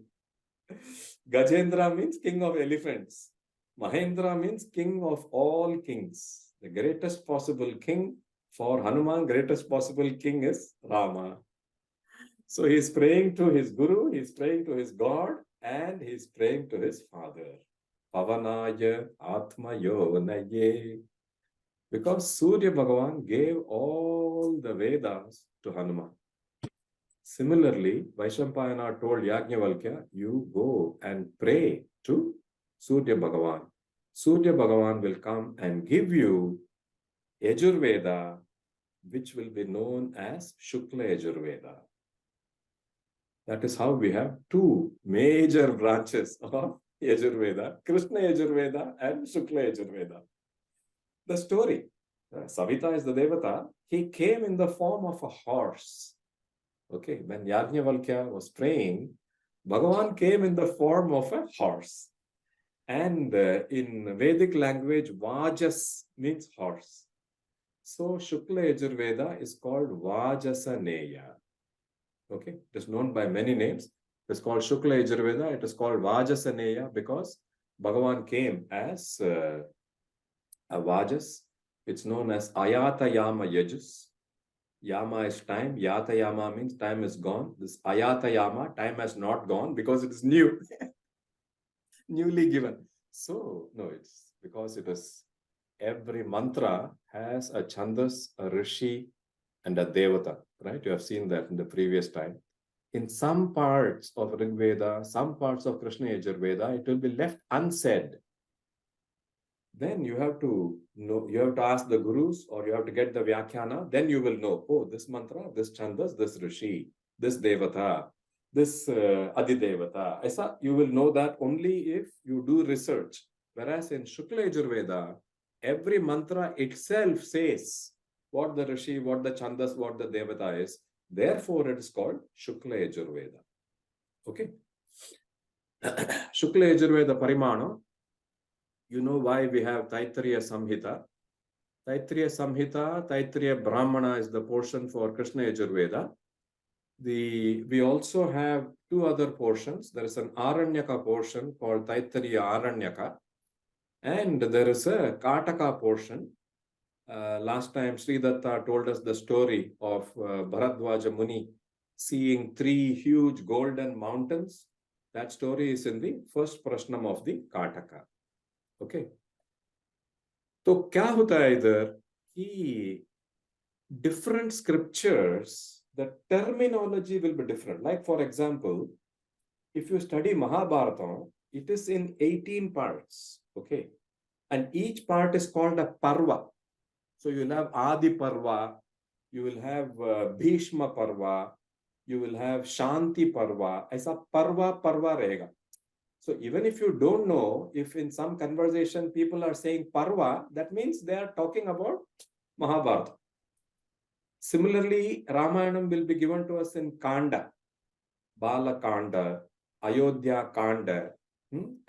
Gajendra means king of elephants. Mahendra means king of all kings. The greatest possible king for Hanuman, greatest possible king is Rama. So he is praying to his guru, he is praying to his God, and he is praying to his father. Pavanaya Atmayonaye. Because Surya Bhagavan gave all the Vedas to Hanuman. Similarly, Vaishampayana told Yajnavalkya, you go and pray to Surya Bhagavan. Surya Bhagavan will come and give you Yajurveda, which will be known as Shukla Yajurveda. That is how we have two major branches of Yajurveda, Krishna Yajurveda and Shukla Yajurveda. The story, Savita is the Devata, he came in the form of a horse. Okay, when Yajnavalkya was praying, Bhagavan came in the form of a horse. And in Vedic language, Vajas means horse. So Shukla Yajurveda is called Vajasaneya. Okay, it is known by many names. It is called Shukla Yajurveda. It is called Vajasaneya because Bhagavan came as a Vajas. It's known as Ayata Yama Yajus. Yama is time. Yata Yama means time is gone. This Ayata Yama, time has not gone because it is new. Newly given. So, no, it's because it is every mantra has a chandas, a rishi, and a devata, right? You have seen that in the previous time. In some parts of Rig Veda, some parts of Krishna Yajurveda, it will be left unsaid. Then you have to know, you have to ask the gurus or you have to get the Vyakhyana, then you will know, oh, this mantra, this chandas, this rishi, this devata, this adidevata. Aisa, you will know that only if you do research. Whereas in Shukla Yajurveda, every mantra itself says what the rishi, what the chandas, what the devata is. Therefore, it is called Shukla Yajurveda. Okay. Shukla Yajurveda Parimano. You know why we have Taittiriya Samhita. Taittiriya Samhita, Taittiriya Brahmana is the portion for Krishna Yajurveda. We also have two other portions. There is an Aranyaka portion called Taittiriya Aranyaka. And there is a Kataka portion. Last time Sri Datta told us the story of Bharadwaja Muni seeing three huge golden mountains. That story is in the first prashnam of the Kataka. Okay. तो क्या होता है इधर कि different scriptures, the terminology will be different. Like for example, if you study Mahabharata, it is in 18 parts. Okay. And each part is called a parva. So you will have Adi Parva, you will have Bhishma Parva, you will have Shanti Parva. Aisa Parva rahega. So even if you don't know, if in some conversation people are saying Parva, that means they are talking about Mahabharata. Similarly, Ramayanam will be given to us in Kanda, Bala Kanda, Ayodhya Kanda,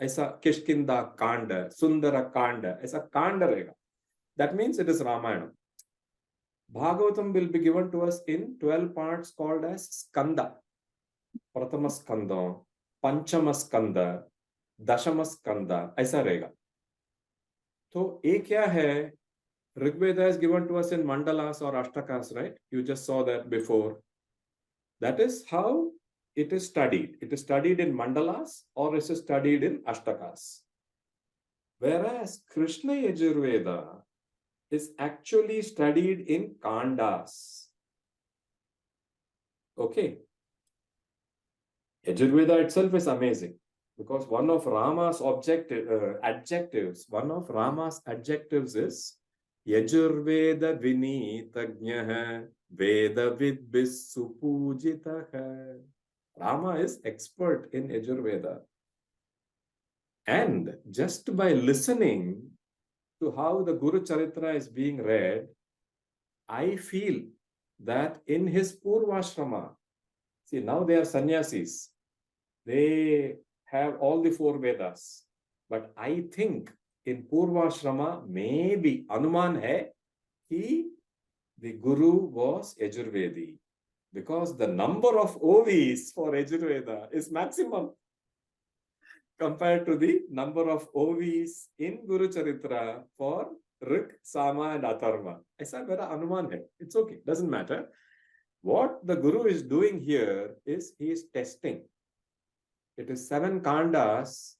aisa Kishkinda Kanda, Sundara Kanda, aisa Kanda rahega. That means it is Ramayana. Bhagavatam will be given to us in 12 parts called as Skanda. Pratama Skanda, Panchama Skanda, Dashama Skanda, aisa rahega. So, ek kya hai? Rigveda is given to us in mandalas or ashtakas, right? You just saw that before. That is how it is studied. It is studied in mandalas or it is studied in ashtakas. Whereas Krishna Yajurveda is actually studied in kandas. Okay. Yajurveda itself is amazing because one of Rama's adjectives is Yajurveda Vinitagnyah Veda Vidbis Supujitah. Rama is expert in Yajurveda. And just by listening to how the Guru Charitra is being read, I feel that in his Purvashrama, see, now they are sannyasis. They have all the 4 Vedas. But I think in Purvashrama, maybe Anuman hai, the Guru was Yajurvedi. Because the number of OVs for Yajurveda is maximum compared to the number of OVs in Guru Charitra for Rik, Sama and Atharva. Aisa mera anuman hai. It's okay, doesn't matter. What the Guru is doing here is he is testing. It is 7 kandas.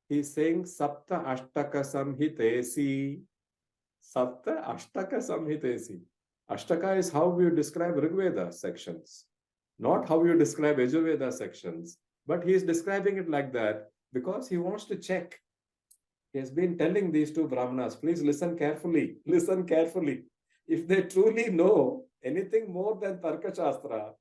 He is saying Sapta Ashtaka Samhitesi. Sapta Ashtaka Samhitesi. Ashtaka is how you describe Rigveda sections, not how you describe Yajurveda sections. But he is describing it like that because he wants to check. He has been telling these 2 Brahmanas, please listen carefully, listen carefully. If they truly know anything more than Tarka Shastra,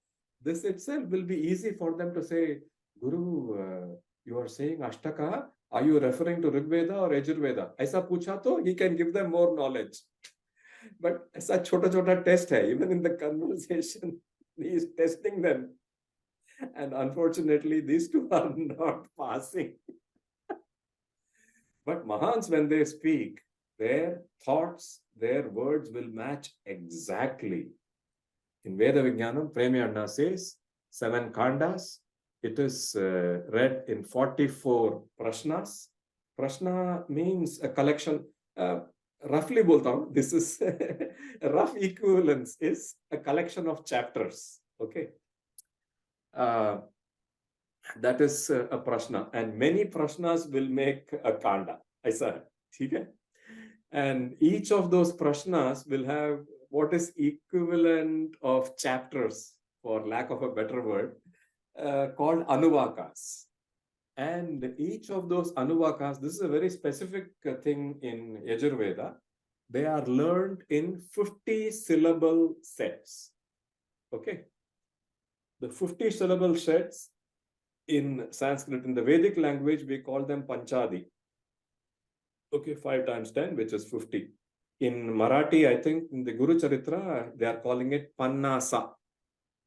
this itself will be easy for them to say, Guru, you are saying Ashtaka, are you referring to Rigveda or Yajurveda? Aisa pucha to, he can give them more knowledge. But aisa chota test hai, even in the conversation, he is testing them. And unfortunately, these 2 are not passing. But Mahans, when they speak, their thoughts, their words will match exactly. In Veda Vigyanam, Premi Anna says 7 kandas. It is read in 44 prashnas. Prashna means a collection. Roughly bolta hu, this is a rough equivalence is a collection of chapters. Okay. That is a prashna, and many prashnas will make a kanda. Aisa hai. And each of those prashnas will have what is equivalent of chapters, for lack of a better word, called anuvakas. And each of those anuvakas, this is a very specific thing in Yajurveda. They are learned in 50 syllable sets. Okay. The 50 syllable sets in Sanskrit, in the Vedic language, we call them Panchadi. Okay, 5 times 10, which is 50. In Marathi, I think in the Guru Charitra, they are calling it Pannasa.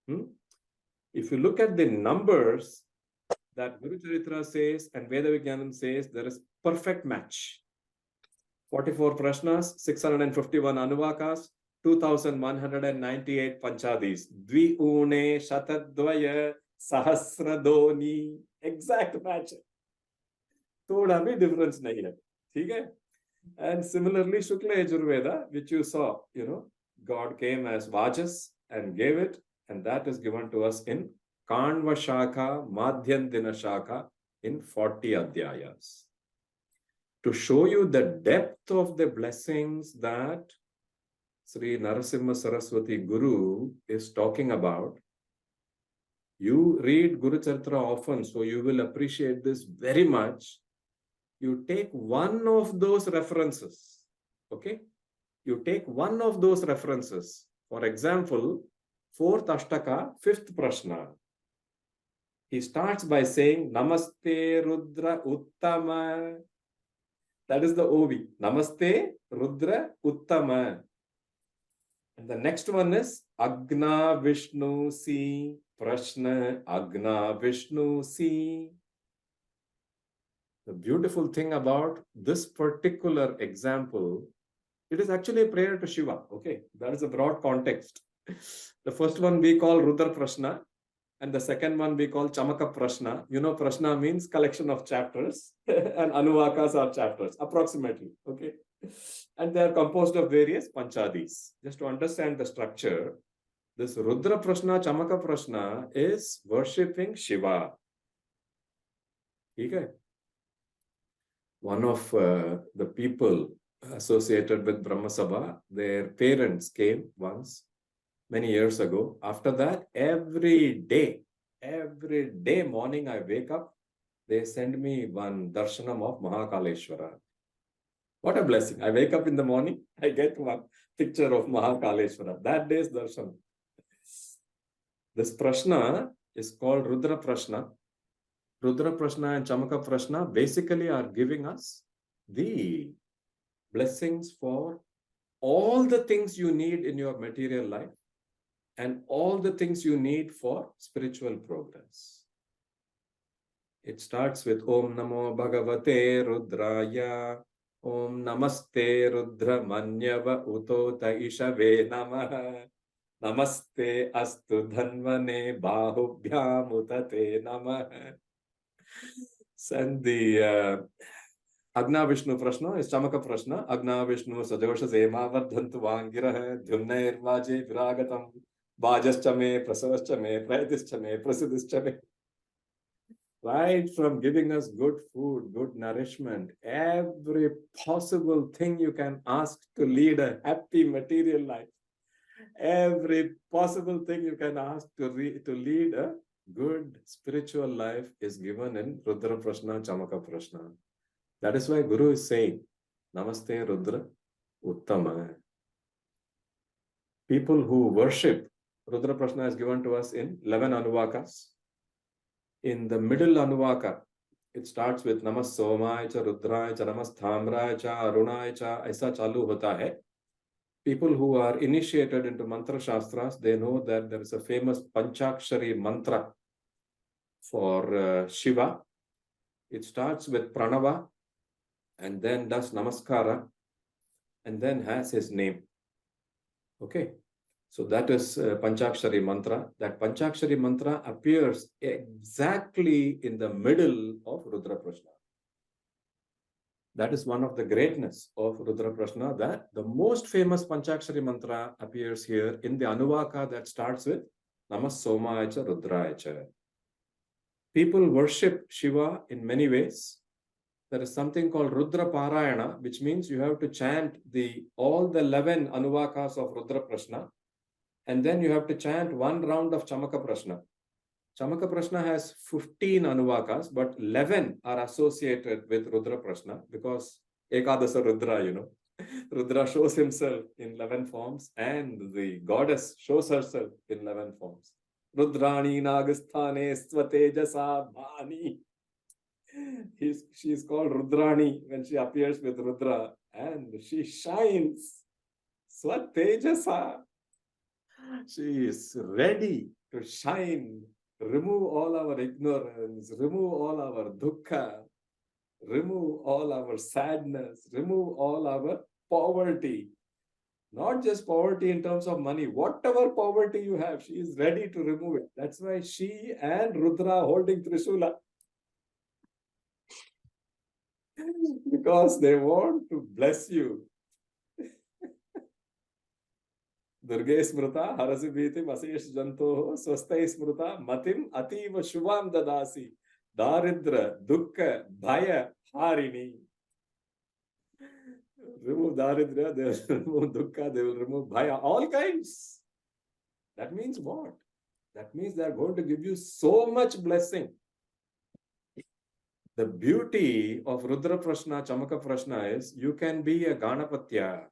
If you look at the numbers that Guru Charitra says and Veda Vigyanam says, there is perfect match. 44 prashnas, 651 anuvakas, 2198 panchadis. Dviune shatadvaya sahasradoni. Exact match. Thoda bhi difference nahi hai. ठीक है? And similarly, Shukla Yajurveda, which you saw, God came as Vajas and gave it, and that is given to us in Kanva Shakha, Madhyantina Shakha in 40 Adhyayas. To show you the depth of the blessings that Sri Narasimha Saraswati Guru is talking about, you read Guru Charitra often, so you will appreciate this very much. You take one of those references, okay? You take one of those references. For example, 4th Ashtaka, 5th Prashna. He starts by saying, Namaste Rudra Uttama. That is the OV. Namaste Rudra Uttama. And the next one is Agna Vishnu Si. Prashna Agna Vishnu Si. The beautiful thing about this particular example, it is actually a prayer to Shiva. Okay, that is a broad context. The first one we call Rudra Prashna, and the second one we call Chamaka Prashna. Prashna means collection of chapters, and Anuvakas are chapters, approximately. Okay, and they are composed of various Panchadis. Just to understand the structure, this Rudra Prashna, Chamaka Prashna is worshipping Shiva. Okay. One of the people associated with Brahma Sabha, their parents came once, many years ago. After that, every day morning I wake up, they send me one darshanam of Mahakaleshwara. What a blessing. I wake up in the morning, I get one picture of Mahakaleshwara. That day's darshan. This prashna is called Rudra Prashna. Rudra Prashna and Chamaka Prashna basically are giving us the blessings for all the things you need in your material life and all the things you need for spiritual progress. It starts with Om Namo Bhagavate Rudraya, Om Namaste Rudra Manyava Utota Ishave Namaha, Namaste Astu Dhanvane Bahubhyam Utate Namaha. And the Agna Vishnu Prashna is Chamaka Prashna. Agna Vishnu Sadosha Zema Vardhantu Vangiraha, Dhunnair Vaje Viragatam, Vajaschame, Prasaschame, Prayatischame, Prasidhischame. Right from giving us good food, good nourishment, every possible thing you can ask to lead a happy material life, every possible thing you can ask to lead a good spiritual life is given in Rudra Prashna, Chamaka Prashna. That is why Guru is saying, Namaste Rudra Uttama. People who worship, Rudra Prashna is given to us in 11 Anuvakas. In the middle Anuvaka, it starts with Namas Somaya cha Rudraya cha Namas Thamraya cha Arunaya cha, aisa chalu hota hai. People who are initiated into mantra shastras, they know that there is a famous Panchakshari mantra for Shiva. It starts with Pranava and then does Namaskara and then has his name. Okay. So that is Panchakshari mantra. That Panchakshari mantra appears exactly in the middle of Rudra Prashna. That is one of the greatness of Rudra Prashna, that the most famous Panchakshari mantra appears here in the Anuvaka that starts with Namas Somaya cha Rudraya cha. People worship Shiva in many ways. There is something called Rudra Parayana, which means you have to chant all the 11 Anuvakas of Rudra Prashna. And then you have to chant one round of Chamaka Prashna. Chamaka Prashna has 15 Anuvakas, but 11 are associated with Rudra Prashna because Ekadasa Rudra, Rudra shows himself in 11 forms and the goddess shows herself in 11 forms. Rudrani Nagasthane Swatejasa Bhani. She is called Rudrani when she appears with Rudra and she shines. Swatejasa. She is ready to shine, remove all our ignorance, remove all our dukkha, remove all our sadness, remove all our poverty. Not just poverty in terms of money, whatever poverty you have, she is ready to remove it. That's why she and Rudra holding Trishula. Because they want to bless you. Durge smrita harasi bhitim asesh janto swastai smrita matim ativa shubham dadasi daridra dukkha bhaya harini. Remove daridra, they will remove dukkha, they will remove bhaya, all kinds. That means what? That means they are going to give you so much blessing. The beauty of Rudra Prashna, Chamaka Prashna is you can be a Ganapatya.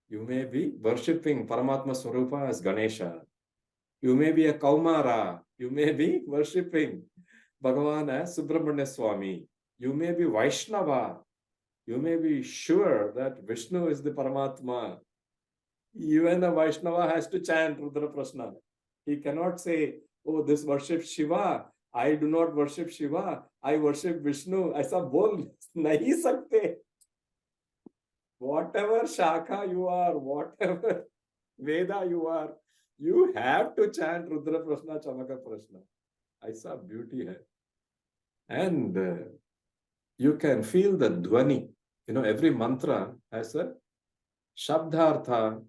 You may be worshipping Paramatma Swarupa as Ganesha. You may be a Kaumara. You may be worshipping Bhagavan as Subramanya Swami. You may be Vaishnava. You may be sure that Vishnu is the Paramatma. Even a Vaishnava has to chant Rudra Prashna. He cannot say, oh, this worships Shiva. I do not worship Shiva. I worship Vishnu. Aisa bol nahi sakte. Whatever Shakha you are, whatever Veda you are, you have to chant Rudra Prashna, Chamaka Prashna. Aisa beauty hai. And you can feel the dhvani. Every mantra has a shabdhartha,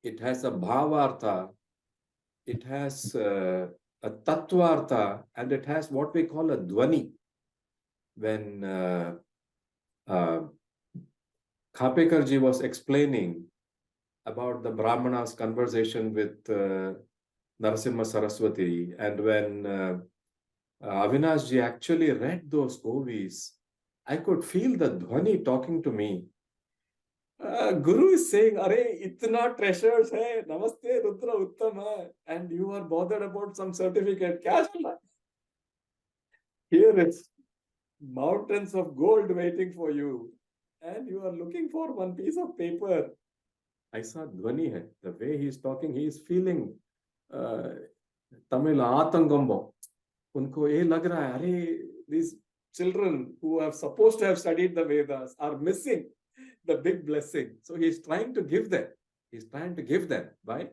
it has a bhavartha, it has a tattvartha, and it has what we call a dhvani. When Khapekarji was explaining about the Brahmana's conversation with Narasimha Saraswati, and when Avinashji actually read those Govis, I could feel the dhwani talking to me. Guru is saying, "Are itna treasures hai, namaste Rudra Uttama, and you are bothered about some certificate. Kya chal raha hai? Here is mountains of gold waiting for you, and you are looking for one piece of paper." ऐसा ध्वनि है. The way he is talking, he is feeling Tamil Atangambo. उनको ये लग रहा है, अरे these children who are supposed to have studied the Vedas are missing the big blessing. So he is trying to give them. He is trying to give them by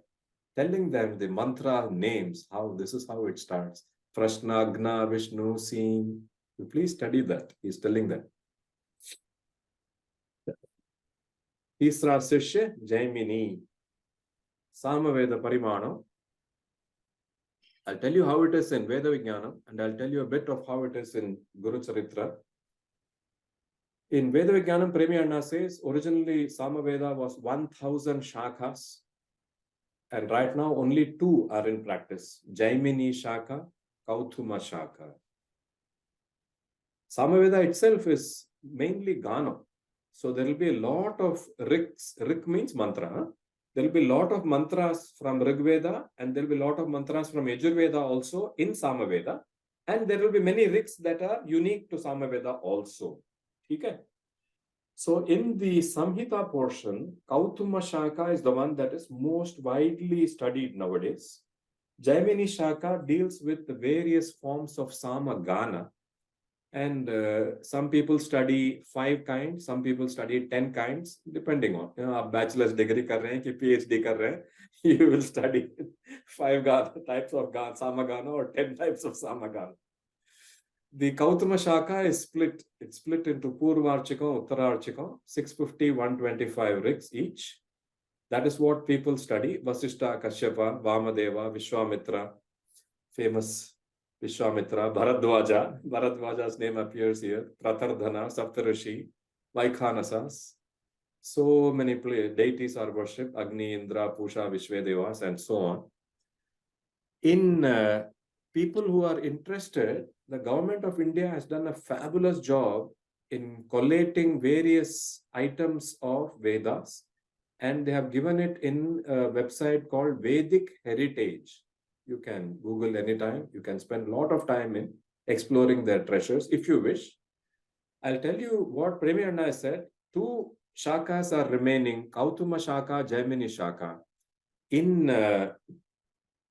telling them the mantra names. How this is how it starts. Prashna, Agna, Vishnu, Singh. You please study that. He is telling them. तीसरा शिष्य Jaimini Samaveda परिमाणम. I'll tell you how it is in Veda Vigyanam, and I'll tell you a bit of how it is in Guru Charitra. In Veda Vigyanam, Premi Maharaj says originally Samaveda was 1000 shakhas, and right now only 2 are in practice: Jaimini Shakha, Kauthuma Shakha. Samaveda itself is mainly Gana. So there will be a lot of riks. Rik means mantra. Huh? There will be a lot of mantras from Rig Veda, and there will be a lot of mantras from Yajurveda also in Samaveda. And there will be many riks that are unique to Samaveda also. Okay? So in the Samhita portion, Kauthuma Shaka is the one that is most widely studied nowadays. Jaimini Shaka deals with the various forms of Samagana. And some people study 5 kinds, some people study 10 kinds, depending on, आप bachelor's degree कर रहे हैं कि PhD कर रहे हैं, you will study 5 types of Samagana or 10 types of Samagana. The Kauthuma Shaka is split. It's split into Purvarchika, Uttararchika, 650, 125 riks each. That is what people study. Vasishta, Kashyapa, Vamadeva, Vishwamitra, famous Vishwamitra, Bharadwaja. Bharadwaja's name appears here. Pratardhana, Saptarishi, Vaikhanasas. So many deities are worshipped. Agni, Indra, Pusha, Vishvedevas, and so on. In people who are interested, the government of India has done a fabulous job in collating various items of Vedas, and they have given it in a website called Vedic Heritage. You can Google anytime. You can spend a lot of time in exploring their treasures if you wish. I'll tell you what Premi Maharaj said. 2 shakas are remaining, Kauthuma Shaka, Jaimini Shaka. In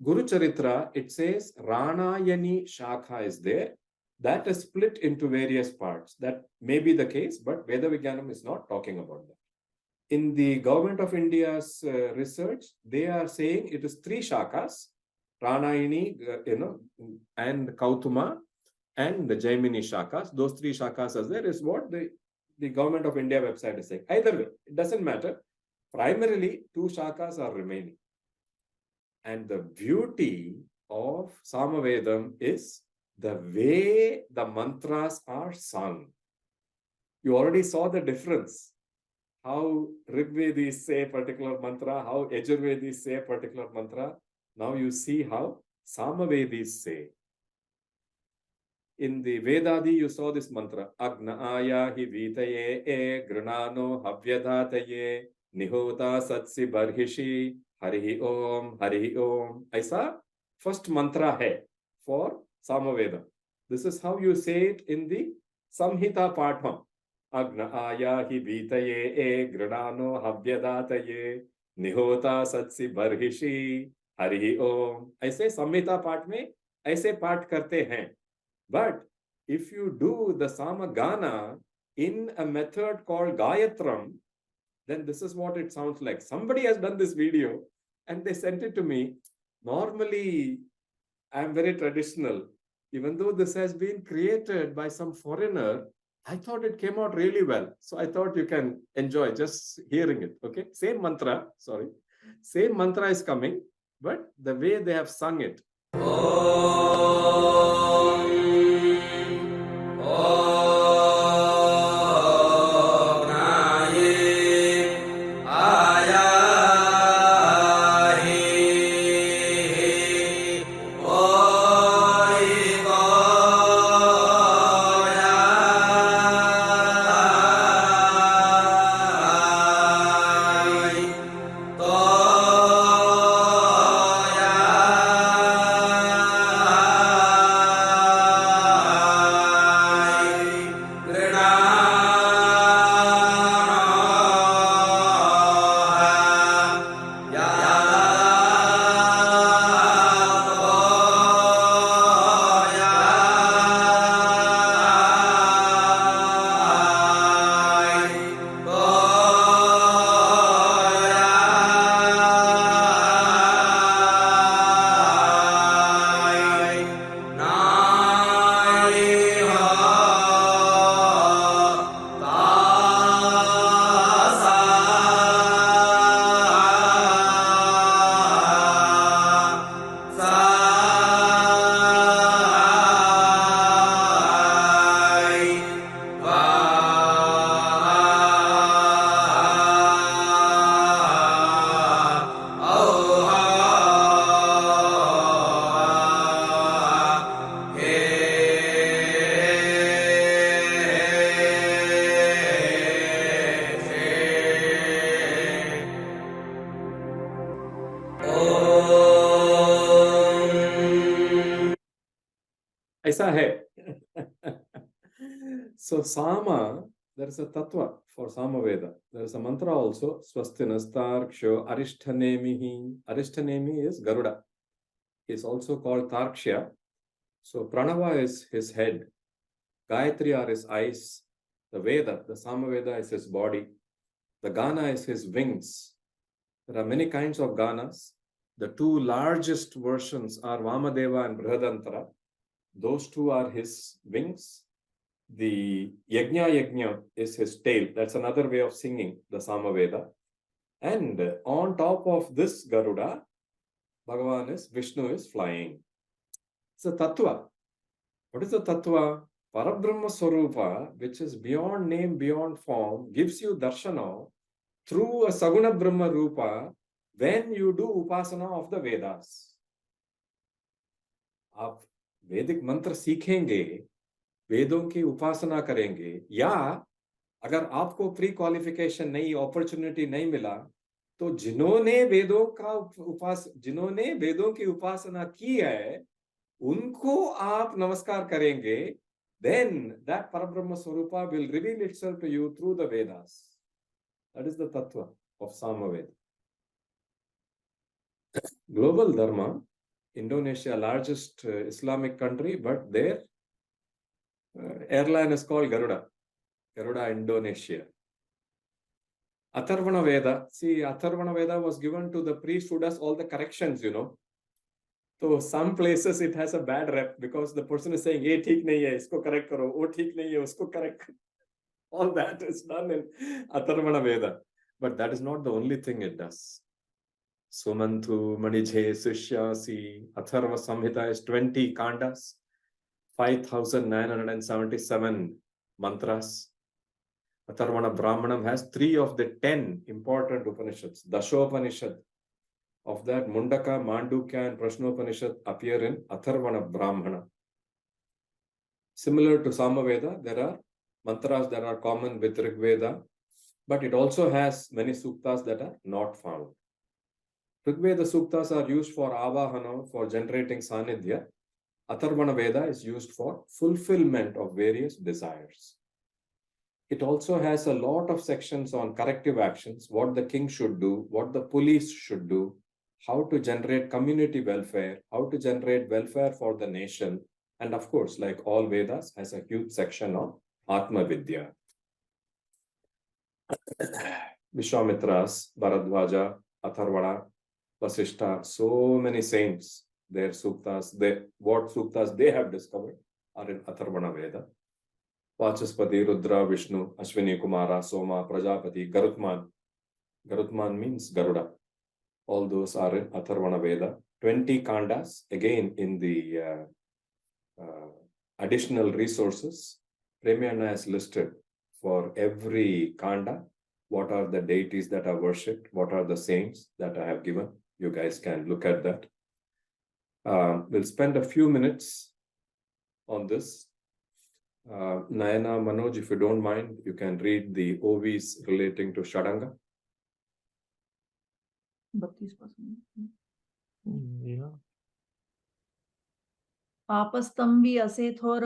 Guru Charitra, it says Ranayani Shaka is there. That is split into various parts. That may be the case, but Veda Vigyanam is not talking about that. In the Government of India's research, they are saying it is 3 shakas, Ranayani, and Kauthuma, and the Jaimini shakas. Those 3 shakas are there, is what the Government of India website is saying. Either way, it doesn't matter. Primarily, 2 shakas are remaining. And the beauty of Samavedam is the way the mantras are sung. You already saw the difference. How Rigvedis say a particular mantra, how Yajurvedis say a particular mantra. Now you see how Samavedis say. In the Vedadi, you saw this mantra. Agna aya hi vitaye e granano havyadhataye nihota satsi barhishi harihi om harihi om. Aisa first mantra hai for Samaveda. This is how you say it in the Samhita Patham. Agna aya hi vitaye e granano havyadhataye nihota satsi barhishi Hari ओम. ऐसे संहिता पाठ में ऐसे पाठ करते हैं. But if you do the Samagana in a method called Gayatram, then this is what it sounds like. Somebody has done this video and they sent it to me. Normally, I am very traditional. Even though this has been created by some foreigner, I thought it came out really well. So I thought you can enjoy just hearing it. Okay, same mantra is coming. But the way they have sung it. aisa hai. So Sama, there is a tattva for Samaveda. There is a mantra also, Swastinastarksho Arishtanemihi. Arishtanemi is Garuda. He is also called Tarksha. So Pranava is his head. Gayatri are his eyes. The Veda, the Samaveda is his body. The Gana is his wings. There are many kinds of Ganas. The two largest versions are Vamadeva and Brihadantara. Those two are his wings. The Yajna is his tail. That's another way of singing the Samaveda. And on top of this Garuda, Bhagavan is, Vishnu is flying. It's a tattva. What is the tattva? Parabrahma Swarupa, which is beyond name, beyond form, gives you darshana through a Saguna Brahma Rupa when you do Upasana of the Vedas. आप वैदिक मंत्र सीखेंगे, वेदों की उपासना करेंगे, या अगर आपको प्री क्वालिफिकेशन नहीं, अपॉर्चुनिटी नहीं मिला, तो जिन्होंने वेदों की उपासना की है, उनको आप नमस्कार करेंगे, then that Parabrahma Swarupa will reveal itself to you through the Vedas. That is the tattva of Samaveda. Global Dharma, Indonesia, largest Islamic country, but their airline is called Garuda. Garuda Indonesia. Atharvana Veda. See, Atharvana Veda was given to the priest who does all the corrections, you know. So some places it has a bad rep because the person is saying, "Ye theek nahi hai, isko correct karo, wo theek nahi hai, usko correct karo." All that is done in Atharvana Veda. But that is not the only thing it does. Sumantu, Manijhe, Sushyasi, Atharva Samhita is 20 kandas, 5,977 mantras. Atharvana Brahmanam has 3 of the 10 important Upanishads. Dashopanishad. Of that, Mundaka, Mandukya, and Prashnopanishad appear in Atharvana Brahmana. Similar to Samaveda, there are mantras that are common with Rig Veda, but it also has many suktas that are not found. Rig Veda suktas are used for avahana, for generating sanidhya. Atharvana Veda is used for fulfillment of various desires. It also has a lot of sections on corrective actions, what the king should do, what the police should do, how to generate community welfare, how to generate welfare for the nation, and of course, like all Vedas, has a huge section on Atma Vidya. Vishwamitras, Bharadwaja, Atharvana, Vasishtha, so many saints, their suktas, what suktas they have discovered are in Atharvana Veda. Vachaspati, Rudra, Vishnu, Ashwini Kumara, Soma, Prajapati, Garutman. Garutman means Garuda. All those are in Atharvana Veda. 20 kandas, again in the additional resources. Premiana has listed for every kanda what are the deities that are worshipped, what are the saints that I have given. You guys can look at that. We'll spend a few minutes on this. Nayana, Manoj, if you don't mind, you can read the OVs relating to Shadanga. 32%. Yeah. आपस्तंभी असे थोर,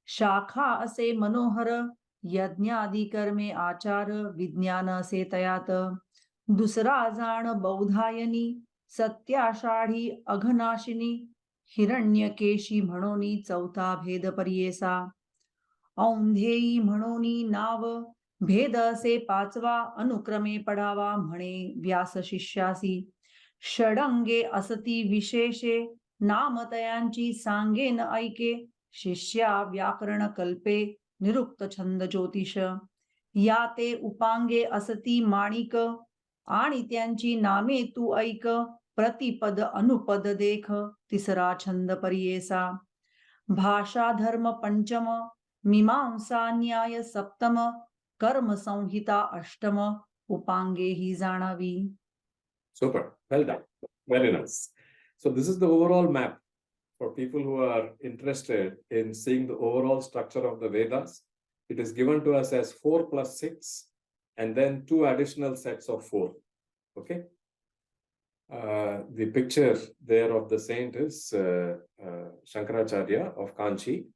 शाखा असे मनोहर, यज्ञादि कर्मे आचार, विज्ञान असे तयात, दुसरा जाण बौधायनी, सत्याषाढी अघनाशिनी, हिरण्यकेशी म्हणोनी चौथा भेद परियेसा, औंधेयी म्हणोनी नाव, भेद असे पाचवा, अनुक्रमे पडावा म्हणे व्यास शिष्यासी, षडंगे असती विशेषे, नामतयांची सांगेन ऐके, शिष्या व्याकरण कल्पे, निरुक्त छंद ज्योतिष, या ते उपांगे असती माणिक, आणि त्यांची नामे तू ऐक, प्रतिपद अनुपद देख, तिसरा छंद परियेसा, भाषा धर्म पंचम, मीमांसा न्याय सप्तम, कर्म संहिता अष्टम, उपांगे ही जाणावी. Super, well done, very nice. So this is the overall map for people who are interested in seeing the overall structure of the Vedas. It is given to us as 4 plus 6 and then 2 additional sets of 4. Okay. The picture there of the saint is Shankaracharya of Kanchi.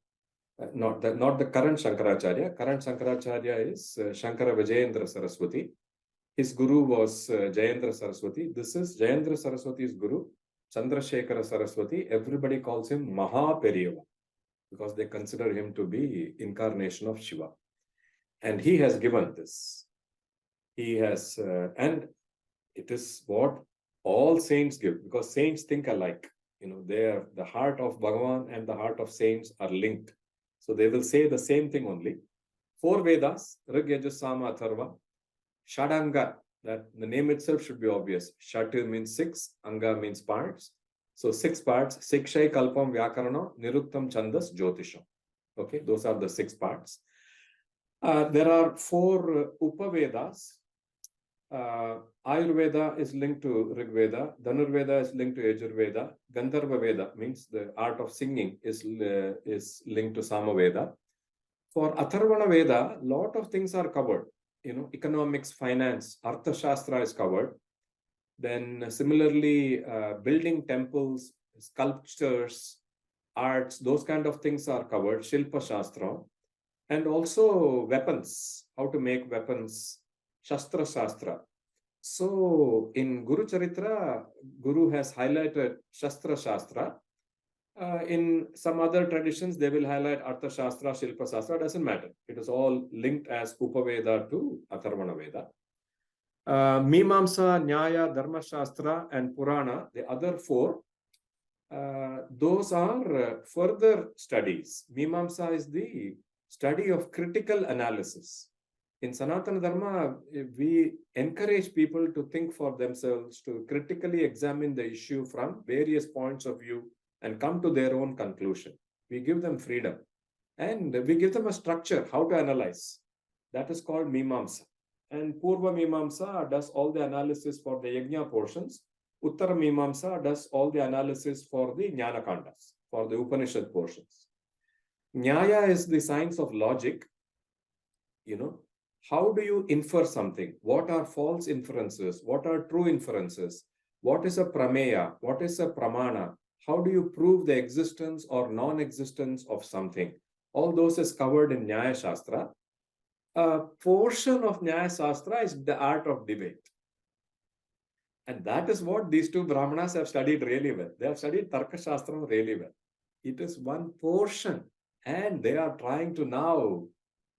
Not the current Shankaracharya. Current Shankaracharya is Shankara Vijayendra Saraswati. His guru was Jayendra Saraswati. This is Jayendra Saraswati's guru, Chandrasekhara Saraswati. Everybody calls him Maha Periyava because they consider him to be incarnation of Shiva. And he has given this. He has, and it is what all saints give, because saints think alike. You know, they are the heart of Bhagavan and the heart of saints are linked. So they will say the same thing only. 4 Vedas, Rig, Yajus, Sama, Atharva, Shadanga, that the name itself should be obvious. Shatu means 6, Anga means parts. So 6 parts, Sikshai, Kalpam, Vyakarana, Niruktam, Chandas, Jyotisham. Okay, those are the 6 parts. There are 4 Upavedas. Ayurveda is linked to Rig Veda, Dhanurveda is linked to Yajurveda, Gandharva Veda means the art of singing is linked to Samaveda. For Atharvana Veda, lot of things are covered. You know, economics, finance, Artha Shastra is covered. Then similarly, building temples, sculptures, arts, those kind of things are covered, Shilpa Shastra. And also weapons, how to make weapons, Shastra Shastra. So in Guru Charitra, Guru has highlighted Shastra Shastra. In some other traditions, they will highlight Artha Shastra, Shilpa Shastra, doesn't matter. It is all linked as Upaveda to Atharvana Veda. Mimamsa, Nyaya, Dharma Shastra and Purana, the other 4, those are further studies. Mimamsa is the study of critical analysis. In Sanatana Dharma, we encourage people to think for themselves, to critically examine the issue from various points of view and come to their own conclusion. We give them freedom and we give them a structure, how to analyze. That is called Mimamsa. And Purva Mimamsa does all the analysis for the Yajna portions. Uttara Mimamsa does all the analysis for the Jnana Kandas, for the Upanishad portions. Nyaya is the science of logic. You know, how do you infer something? What are false inferences? What are true inferences? What is a prameya? What is a pramana? How do you prove the existence or non-existence of something? All those is covered in Nyaya Shastra. A portion of Nyaya Shastra is the art of debate. And that is what these 2 Brahmanas have studied really well. They have studied Tarka Shastra really well. It is one portion. And they are trying to now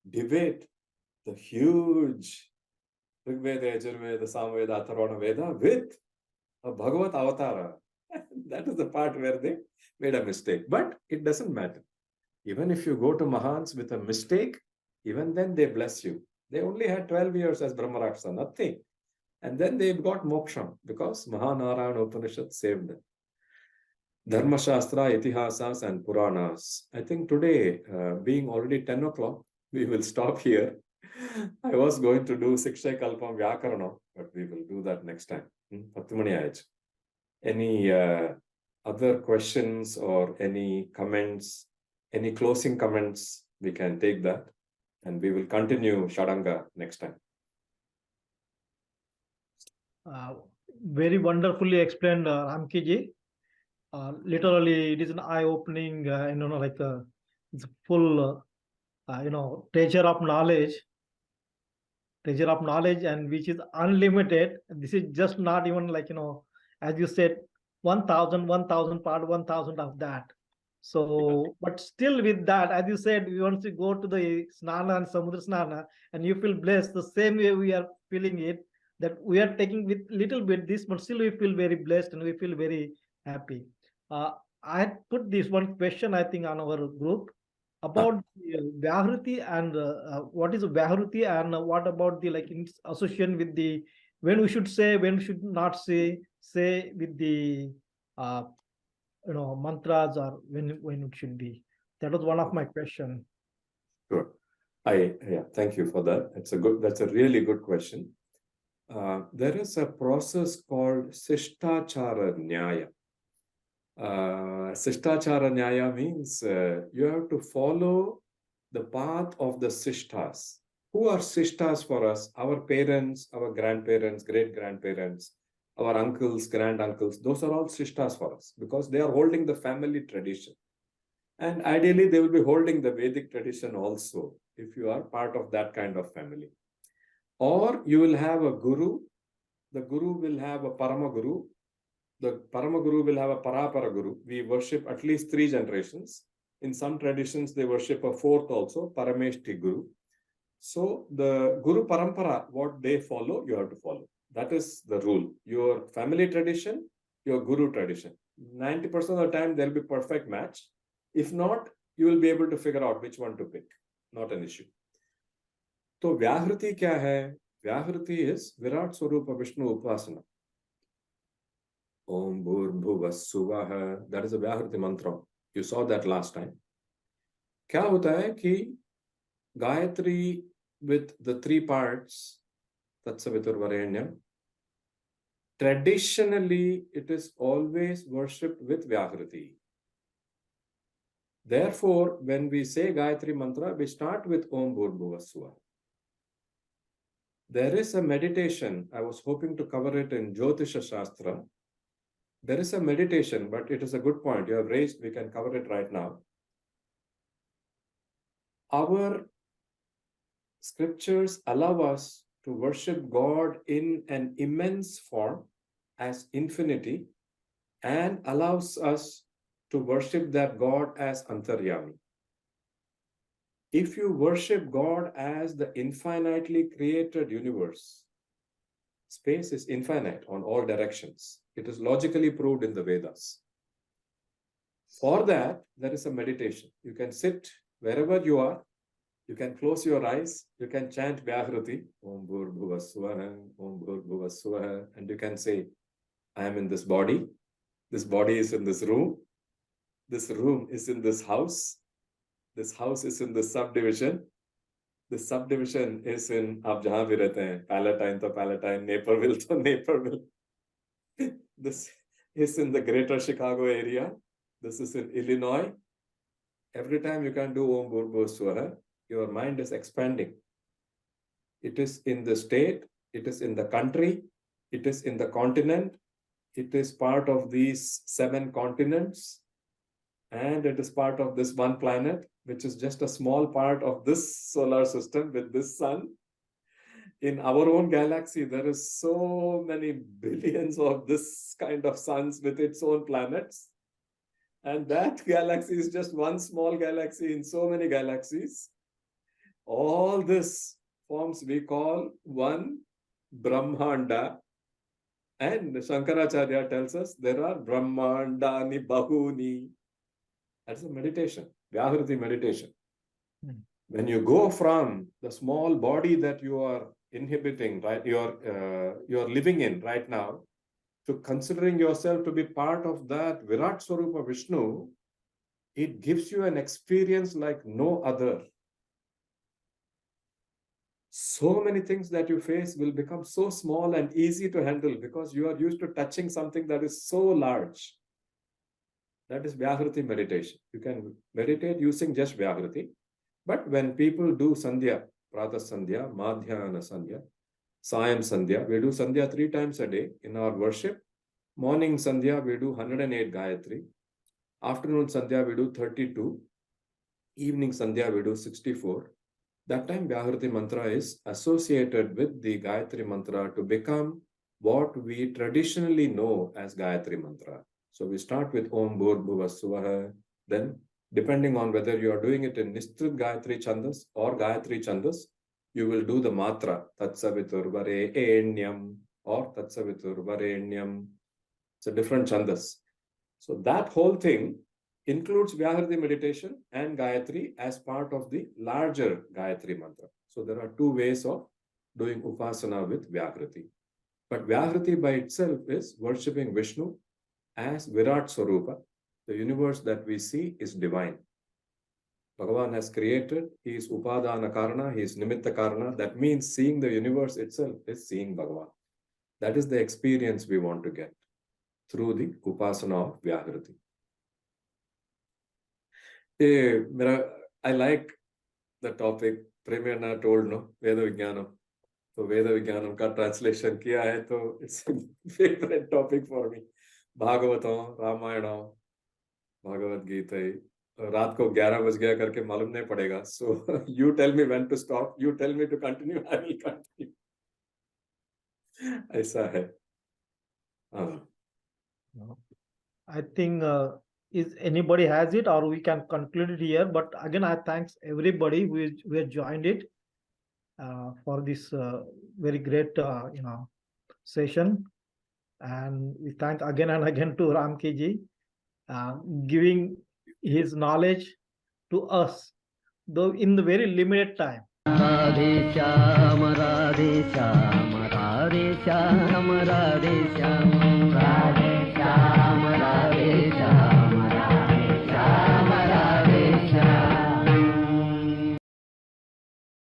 debate the huge Rig Veda, Yajurveda, Samaveda, Atharvana Veda with a Bhagavat Avatara. That is the part where they made a mistake. But it doesn't matter. Even if you go to Mahans with a mistake, even then they bless you. They only had 12 years as Brahmarakshasa, nothing. And then they got moksha because Mahanarayana Upanishad saved them. Dharma Shastra, Itihasas and Puranas. I think today, being already 10 o'clock, we will stop here. I was going to do Siksha Kalpam Vyakarana, but we will do that next time. Any other questions or any comments, any closing comments, we can take that. And we will continue Shadanga next time. Very wonderfully explained, Ramkiji. Literally, it is an eye-opening, it's a full, treasure of knowledge, and which is unlimited. This is just not even as you said, 1,000 part 1,000 of that. So, but still with that, as you said, once you go to the Snana and Samudra Snana, and you feel blessed the same way we are feeling it, that we are taking with little bit this, but still we feel very blessed and we feel very happy. I had put this one question, I think, on our group about Vyahruti and what is Vyahruti and what about the in association with the when we should say, when we should not say with the mantras or when it should be. That was one of my questions. Sure. Thank you for that. That's a really good question. There is a process called Sishtachara Nyaya. Sishtachara Nyaya means you have to follow the path of the Sishtas. Who are Sishtas for us? Our parents, our grandparents, great-grandparents. our uncles, granduncles, those are all Srishtas for us because they are holding the family tradition. And ideally, they will be holding the Vedic tradition also, if you are part of that kind of family. Or you will have a guru, the guru will have a Parama Guru, the Parama Guru will have a Parapara Guru. We worship at least 3 generations. In some traditions, they worship a 4th also, Parameshti Guru. So the Guru Parampara, what they follow, you have to follow. That is the rule. Your family tradition, your Guru tradition. 90% of the time, there will be perfect match. If not, you will be able to figure out which one to pick. Not an issue. So Vyahriti kya hai? Vyahriti is Virat Swarupa Vishnu Upasana. Om Bhur Bhuva Suvaha. That is a Vyahriti mantra. You saw that last time. Kya hota hai ki Gayatri with the 3 parts, Tatsavitur Varenyam, traditionally it is always worshipped with Vyahriti. Therefore, when we say Gayatri mantra, we start with Om Bhur Bhuva Suvaha. There is a meditation. I was hoping to cover it in Jyotisha Shastra. There is a meditation, but it is a good point. You have raised, we can cover it right now. Our scriptures allow us to worship God in an immense form as infinity and allows us to worship that God as Antaryami. If you worship God as the infinitely created universe, space is infinite on all directions. It is logically proved in the Vedas. For that, there is a meditation. You can sit wherever you are. You can close your eyes. You can chant Vyahriti, Om Bhur Bhuva Swaha, Om Bhur Bhuva Swaha, and you can say, I am in this body. This body is in this room. This room is in this house. This house is in this subdivision. This subdivision is in ab jahan bhi rehte hain, Palatine to Palatine, Naperville to Naperville. This is in the greater Chicago area. This is in Illinois. Every time you can do Om Bhur Bhuva Swaha, your mind is expanding. It is in the state, it is in the country, it is in the continent, it is part of these 7 continents, and it is part of this one planet, which is just a small part of this solar system with this sun. In our own galaxy, there is so many billions of this kind of suns with its own planets. And that galaxy is just one small galaxy in so many galaxies. All this forms we call one Brahmanda. And Shankaracharya tells us there are Brahmandani Bahuni. That's a meditation, Vyahriti meditation. When you go from the small body that you are inhibiting, right, you are living in right now, to considering yourself to be part of that Virat Swarupa Vishnu, it gives you an experience like no other. So many things that you face will become so small and easy to handle because you are used to touching something that is so large. That is Vyahriti meditation. You can meditate using just Vyahriti. But when people do Sandhya, Pratah Sandhya, Madhyana Sandhya, Sayam Sandhya, we do Sandhya 3 times a day in our worship. Morning Sandhya, we do 108 Gayatri. Afternoon Sandhya, we do 32. Evening Sandhya, we do 64. That time Vyahriti mantra is associated with the Gayatri mantra to become what we traditionally know as Gayatri mantra. So we start with Om Bhur Bhuva Swaha. Then, depending on whether you are doing it in Nistrit Gayatri Chandas or Gayatri Chandas, you will do the matra Tatsavitur Varenyam or Tatsavitur Varenyam. It's a different Chandas. So that whole thing includes Vyahriti meditation and Gayatri as part of the larger Gayatri mantra. So there are 2 ways of doing Upasana with Vyahriti. But Vyahriti by itself is worshipping Vishnu as Virat Swarupa. The universe that we see is divine. Bhagavan has created, he is Upadana Karana, he is Nimitta Karana. That means seeing the universe itself is seeing Bhagavan. That is the experience we want to get through the Upasana of Vyahriti. I like the topic. Premier told, no, Veda Vigyanam. तो वेद विज्ञानम का translation किया है, तो it's favourite topic for me. भागवतों, रामायणों, भगवत गीता, रात को 11 बज गया करके मालूम नहीं पड़ेगा। So you tell me when to stop, you tell me to continue, I will continue. ऐसा है। I think is anybody has it, or we can conclude it here. But again, I thanks everybody who has joined it for this very great session, and we thank again and again to Ramkiji giving his knowledge to us, though in the very limited time. Radhe Shyam, Radhe Shyam, Radhe Shyam, Radhe Shyam.